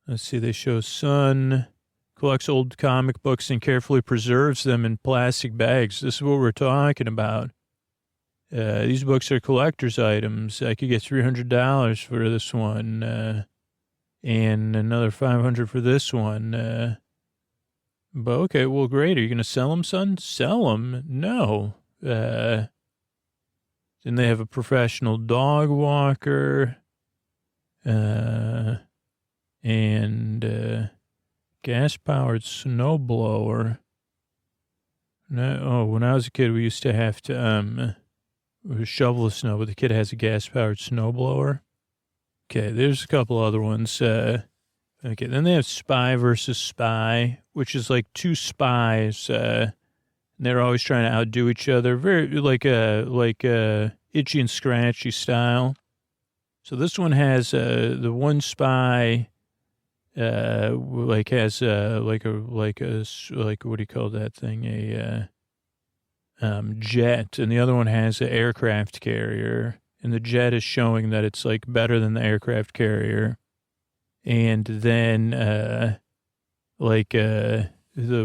Let's see. They show son collects old comic books and carefully preserves them in plastic bags. This is what we're talking about. These books are collector's items. I could get $300 for this one, and another $500 for this one. But okay, well, great. Are you going to sell them, son? Sell them? No. Then they have a professional dog walker, and gas-powered snowblower. When I was a kid, we used to have to shovel the snow, but the kid has a gas-powered snowblower. Okay, there's a couple other ones. Okay, then they have Spy versus Spy, which is like two spies. They're always trying to outdo each other, very like Itchy and Scratchy style. So this one has the one spy has what do you call that thing, a jet, and the other one has an aircraft carrier, and the jet is showing that it's like better than the aircraft carrier. And then the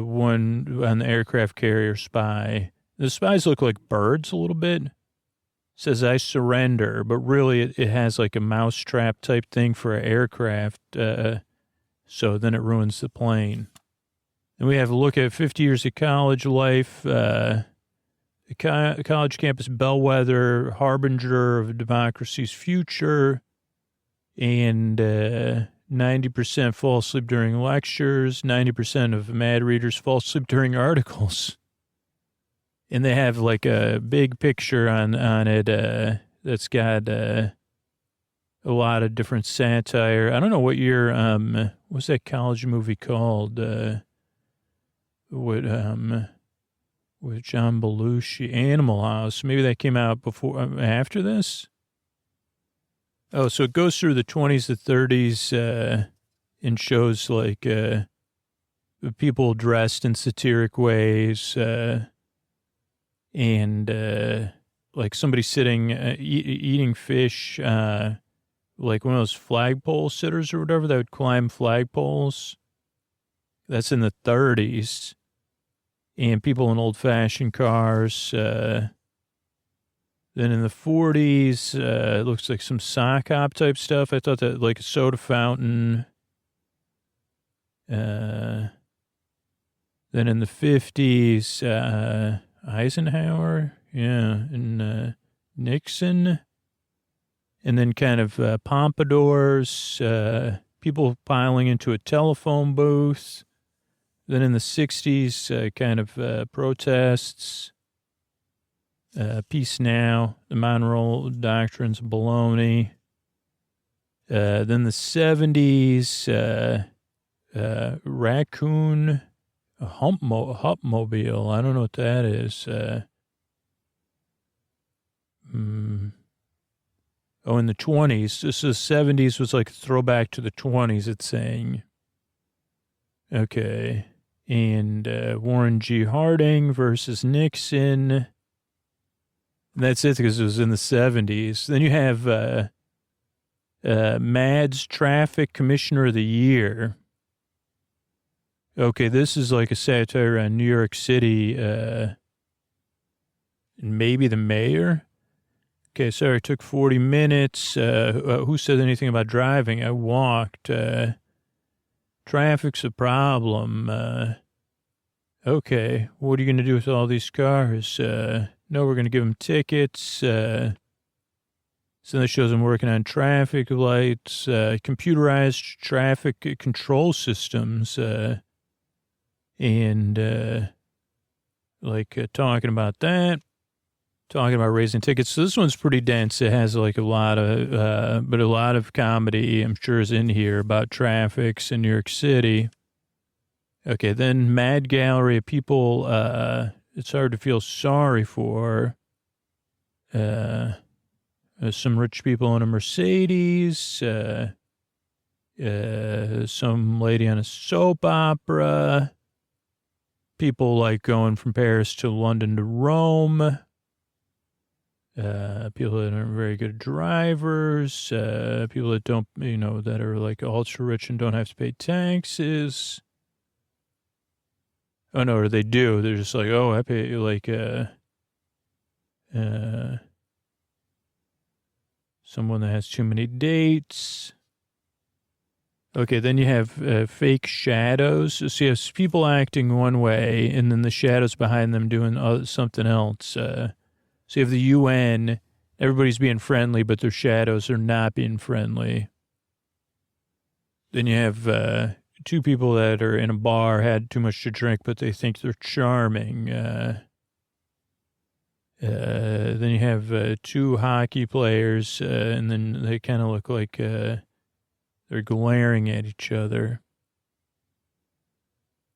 one on the aircraft carrier spy, the spies look like birds a little bit. It says I surrender, but really it has like a mousetrap type thing for an aircraft, so then it ruins the plane. And we have a look at 50 years of college life, the college campus bellwether, harbinger of democracy's future, and 90% fall asleep during lectures, 90% of mad readers fall asleep during articles. And they have like a big picture on it that's got a lot of different satire. I don't know what year, what's that college movie called? With John Belushi, Animal House. Maybe that came out after this? Oh, so it goes through the 20s to 30s and shows like people dressed in satiric ways and like somebody sitting, eating fish, like one of those flagpole sitters or whatever that would climb flagpoles. That's in the 30s. And people in old-fashioned cars. Then in the 40s, it looks like some sock hop type stuff. I thought that like a soda fountain. Then in the 50s, Eisenhower, and Nixon. And then kind of pompadours, people piling into a telephone booth. Then in the 60s, kind of protests. Peace Now, the Monroe Doctrine's baloney. Then the 70s, raccoon A humpmobile. I don't know what that is. Oh, in the 20s. This is 70s was like a throwback to the 20s, it's saying. Okay. And Warren G. Harding versus Nixon. And that's it because it was in the 70s. Then you have Mads Traffic Commissioner of the Year. Okay, this is like a satire on New York City. And maybe the mayor. Okay, sorry, it took 40 minutes. Who said anything about driving? I walked. Traffic's a problem. Okay, what are you going to do with all these cars? No, we're going to give them tickets. So that shows them working on traffic lights, computerized traffic control systems, and talking about that. Talking about raising tickets. So this one's pretty dense. It has like a lot of comedy, I'm sure, is in here about traffics in New York City. Okay, then Mad Gallery of people it's hard to feel sorry for. Some rich people in a Mercedes, some lady on a soap opera, people like going from Paris to London to Rome. People that aren't very good drivers, people that don't, that are like ultra rich and don't have to pay taxes. Oh no, or they do. They're just like, oh, I pay someone that has too many dates. Okay, then you have fake shadows. So you have people acting one way, and then the shadows behind them doing something else. So you have the UN, everybody's being friendly, but their shadows are not being friendly. Then you have two people that are in a bar, had too much to drink, but they think they're charming. Then you have two hockey players, and then they kind of look like they're glaring at each other.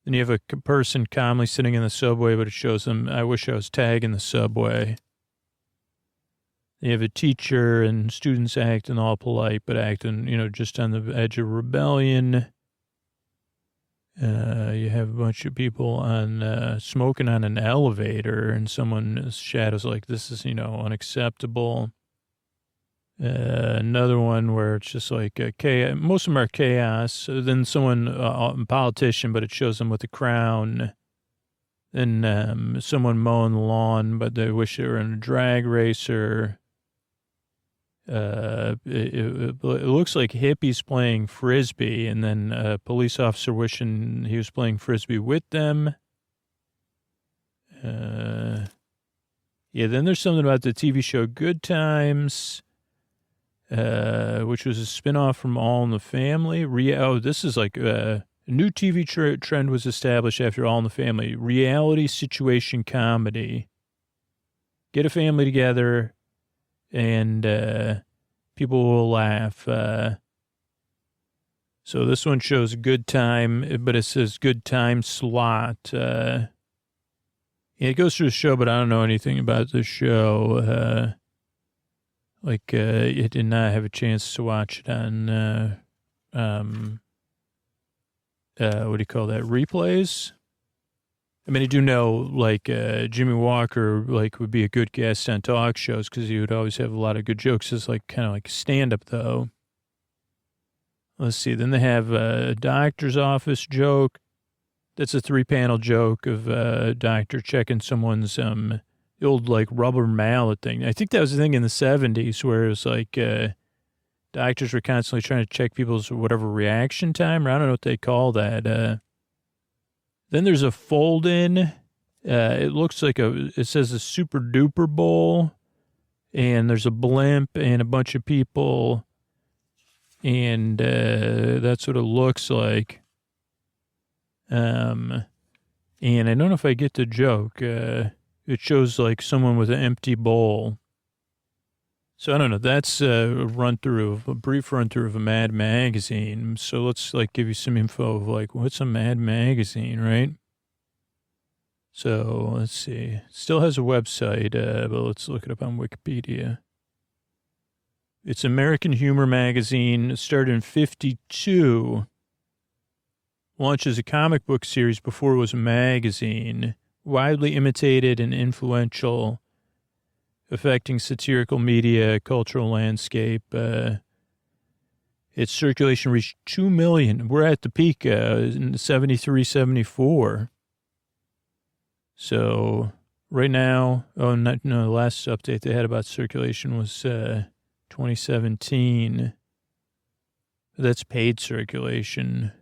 Then you have a person calmly sitting in the subway, but it shows them, I wish I was tagging the subway. You have a teacher and students acting all polite, but acting, just on the edge of rebellion. You have a bunch of people on smoking on an elevator, and someone's shadows like, this is, unacceptable. Another one where it's just like chaos. Most of them are chaos. Then someone, a politician, but it shows them with a crown. Then someone mowing the lawn, but they wish they were in a drag racer. It looks like hippies playing frisbee, and then a police officer wishing he was playing frisbee with them. Yeah, then there's something about the TV show Good Times, which was a spinoff from All in the Family. This is like a new TV trend was established after All in the Family. Reality situation comedy. Get a family together, and people will laugh. So this one shows Good Time, but it says Good Time Slot. It goes through the show, but I don't know anything about the show. It did not have a chance to watch it on, what do you call that, replays? I mean, I do know, Jimmy Walker, would be a good guest on talk shows because he would always have a lot of good jokes. It's kind of like stand-up, though. Let's see. Then they have a doctor's office joke. That's a 3-panel joke of a doctor checking someone's the old, rubber mallet thing. I think that was the thing in the 70s where it was doctors were constantly trying to check people's whatever reaction time, or I don't know what they call that. Then there's a fold-in. It looks like it says a Super Duper Bowl, and there's a blimp and a bunch of people, and that's what it looks like. And I don't know if I get the joke. It shows someone with an empty bowl. So I don't know. That's a brief run through of a Mad magazine. So let's give you some info of what's a Mad magazine, right? So let's see. Still has a website, but let's look it up on Wikipedia. It's American Humor Magazine. It started in 1952. Launched as a comic book series before it was a magazine. Widely imitated and influential, affecting satirical media, cultural landscape. Its circulation reached 2 million. We're at the peak in 73, 74. So right now, the last update they had about circulation was 2017. That's paid circulation.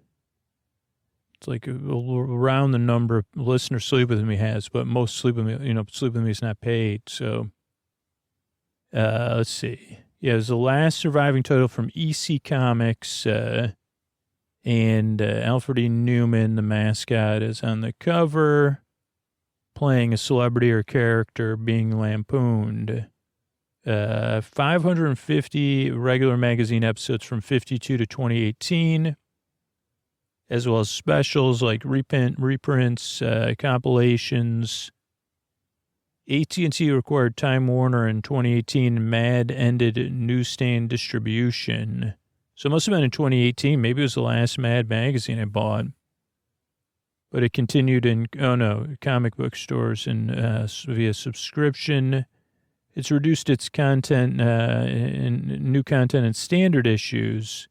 It's like around the number of listeners Sleep With Me has, but most Sleep With Me, Sleep With Me is not paid. So let's see. Yeah, it was the last surviving title from EC Comics, and Alfred E. Newman, the mascot, is on the cover, playing a celebrity or character being lampooned. 550 regular magazine episodes from 52 to 2018, as well as specials like reprints, compilations. AT&T acquired Time Warner in 2018. Mad ended newsstand distribution. So it must have been in 2018. Maybe it was the last Mad magazine I bought. But it continued in, comic book stores and via subscription. It's reduced its content, new content in standard issues,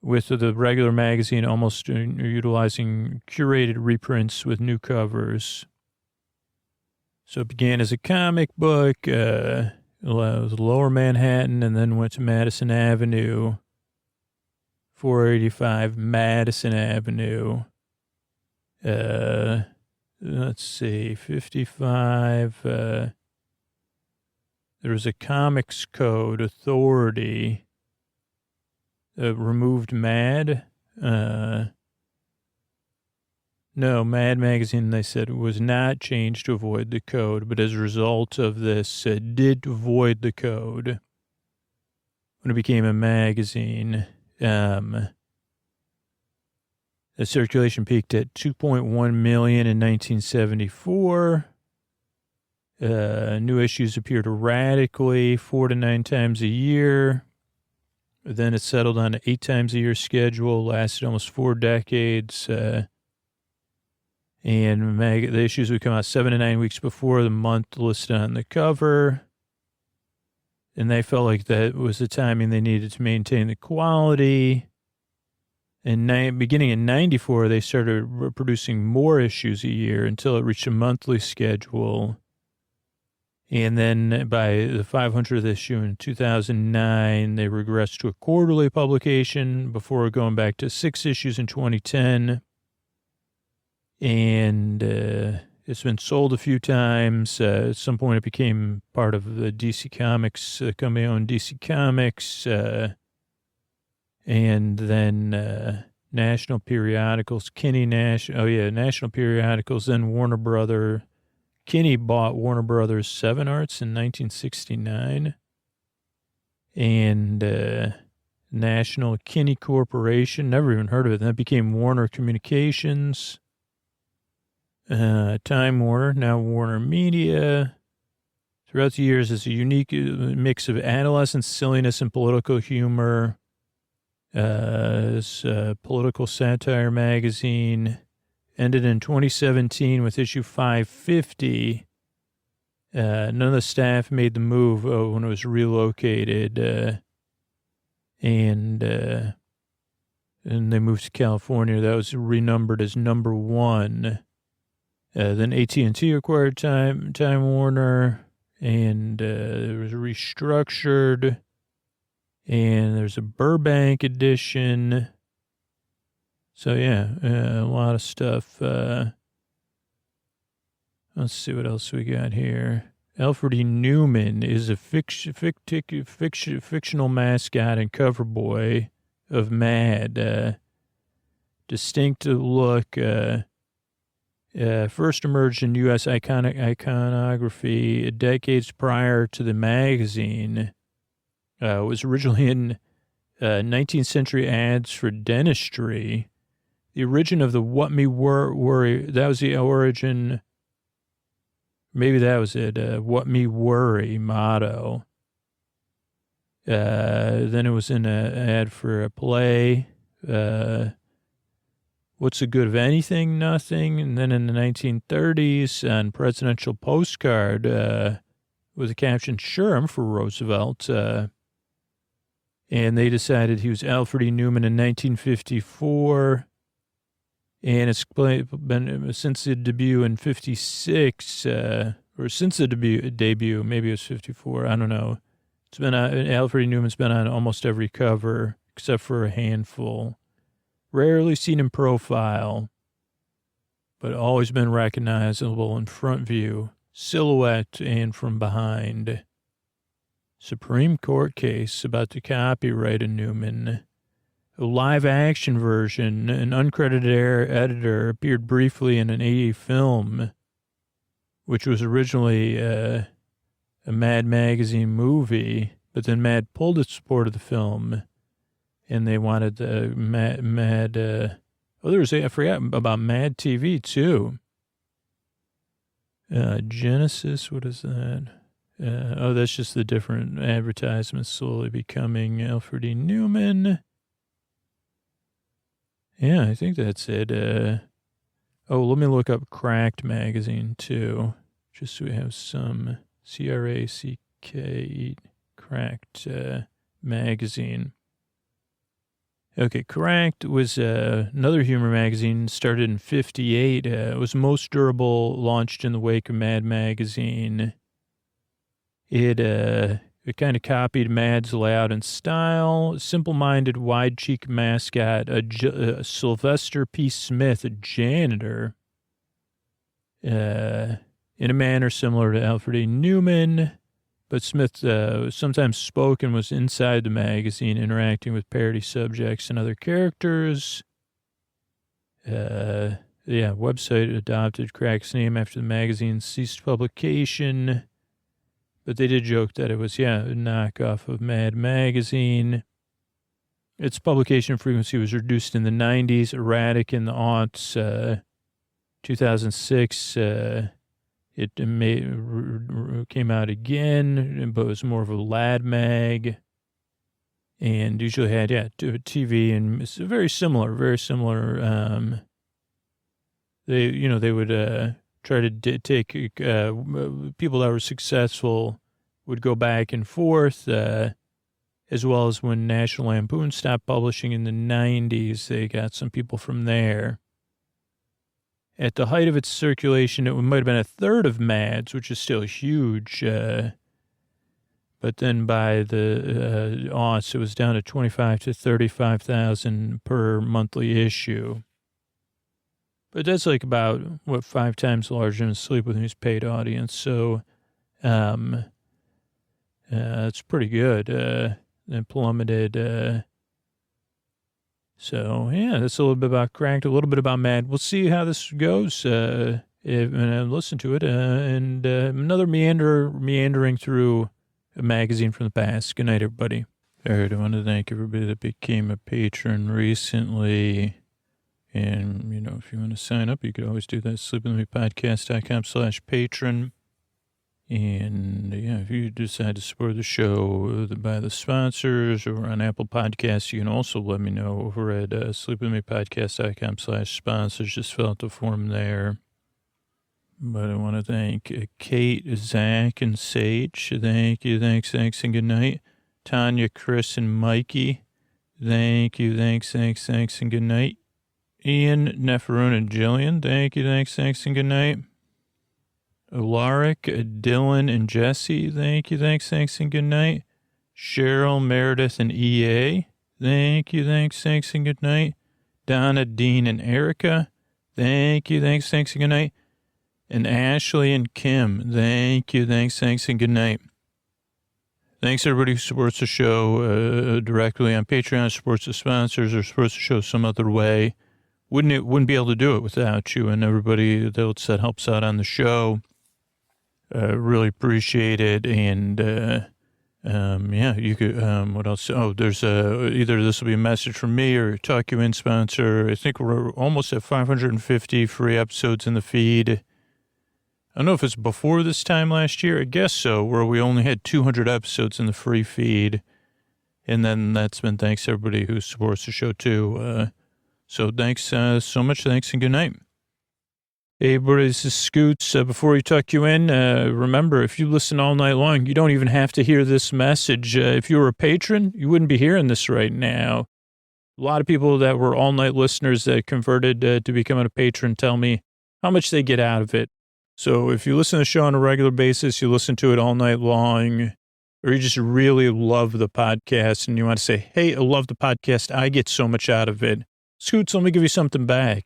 with the regular magazine almost utilizing curated reprints with new covers. So it began as a comic book, it was Lower Manhattan, and then went to Madison Avenue, 485 Madison Avenue. Let's see, 55. There was a Comics Code Authority removed Mad. No, Mad Magazine, they said, was not changed to avoid the code, but as a result of this, did void the code when it became a magazine. The circulation peaked at 2.1 million in 1974. New issues appeared erratically, 4 to 9 times a year. Then it settled on an 8 times a year schedule, lasted almost 4 decades. And the issues would come out 7 to 9 weeks before the month listed on the cover. And they felt like that was the timing they needed to maintain the quality. And beginning in 94, they started producing more issues a year until it reached a monthly schedule. And then by the 500th issue in 2009, they regressed to a quarterly publication before going back to 6 issues in 2010. And it's been sold a few times. At some point, it became part of the DC Comics, company owned DC Comics. And then national periodicals, national periodicals, then Warner Brother. Kinney bought Warner Brothers 7 Arts in 1969. And National Kinney Corporation, never even heard of it. And that became Warner Communications. Time Warner, now Warner Media. Throughout the years, it's a unique mix of adolescent silliness and political humor. It's a political satire magazine. Ended in 2017 with issue 550. None of the staff made the move when it was relocated. And they moved to California. That was renumbered as number 1. Then AT&T acquired Time Warner, and it was restructured. And there's a Burbank edition. So, yeah, a lot of stuff. Let's see what else we got here. Alfred E. Newman is a fictional mascot and cover boy of Mad. Distinctive look. First emerged in U.S. iconography decades prior to the magazine. Was originally in 19th century ads for dentistry The origin of the what me worry, that was the origin. Maybe that was it. What me worry motto. Then it was in an ad for a play. What's the good of anything? Nothing. And then in the 1930s, on presidential postcard with the caption, "Sure, I'm for Roosevelt." And they decided he was Alfred E. Newman in 1954. And it's been since the debut in 56, or since the debut, maybe it was 54, I don't know. It's been Alfred E. Newman's been on almost every cover except for a handful. Rarely seen in profile, but always been recognizable in front view, silhouette, and from behind. Supreme Court case about the copyright of Newman. A live-action version, an uncredited editor, appeared briefly in an 80 film, which was originally a Mad Magazine movie, but then Mad pulled its support of the film, and they wanted the I forgot about Mad TV, too. Genesis, what is that? That's just the different advertisements slowly becoming Alfred E. Newman. Yeah, I think that's it. Let me look up Cracked magazine, too, just so we have some CRACK, Cracked magazine. Okay, Cracked was another humor magazine, started in 58. It was most durable, launched in the wake of Mad magazine. It kind of copied Mad's layout and style. Simple-minded, wide-cheeked mascot, Sylvester P. Smith, a janitor, in a manner similar to Alfred E. Newman. But Smith sometimes spoke and was inside the magazine, interacting with parody subjects and other characters. Website adopted Crack's name after the magazine ceased publication. But they did joke that it was, a knockoff of Mad Magazine. Its publication frequency was reduced in the 90s, erratic in the aughts. 2006, it came out again, but it was more of a lad mag. And usually had, TV, and it's very similar. They would try to take people that were successful would go back and forth, as well as when National Lampoon stopped publishing in the 90s, they got some people from there. At the height of its circulation, it might have been a third of Mad's, which is still huge. But then by the aughts, it was down to 25 to 35,000 per monthly issue. But that's like about, 5 times larger than Sleep With Me's paid audience. So it's pretty good. It plummeted. That's a little bit about Cracked, a little bit about Mad. We'll see how this goes and listen to it. And another meandering through a magazine from the past. Good night, everybody. All right, I want to thank everybody that became a patron recently. And, if you want to sign up, you could always do that. sleepwithmepodcast.com/patron. And, if you decide to support the show by the sponsors or on Apple Podcasts, you can also let me know over at sleepwithmepodcast.com/sponsors. Just fill out the form there. But I want to thank Kate, Zach, and Sage. Thank you, thanks, and good night. Tanya, Chris, and Mikey. Thank you, thanks, and good night. Ian, Neferun, and Jillian, thank you, thanks, and good night. Alaric, Dylan, and Jesse, thank you, thanks, and good night. Cheryl, Meredith, and EA, thank you, thanks, and good night. Donna, Dean, and Erica, thank you, thanks, and good night. And Ashley and Kim, thank you, thanks, and good night. Thanks, everybody who supports the show directly on Patreon, supports the sponsors, or supports the show some other way. Wouldn't be able to do it without you and everybody else that helps out on the show. Really appreciate it, and Yeah, you could, what else? Oh, there's either this will be a message from me or Talk You In sponsor. I think we're almost at 550 free episodes in the feed. I don't know if it's before this time last year. I guess so, where we only had 200 episodes in the free feed. And then that's been thanks to everybody who supports the show too. So thanks so much. Thanks and good night. Hey, everybody, this is Scoots. Before we tuck you in, remember, if you listen all night long, you don't even have to hear this message. If you were a patron, you wouldn't be hearing this right now. A lot of people that were all-night listeners that converted to becoming a patron tell me how much they get out of it. So if you listen to the show on a regular basis, you listen to it all night long, or you just really love the podcast and you want to say, hey, I love the podcast, I get so much out of it. Scoots, let me give you something back.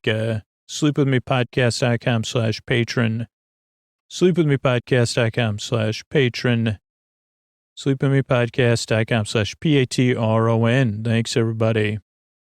Sleepwithmepodcast.com/patron. Sleepwithmepodcast.com/patron. Sleepwithmepodcast.com/patron. Thanks, everybody.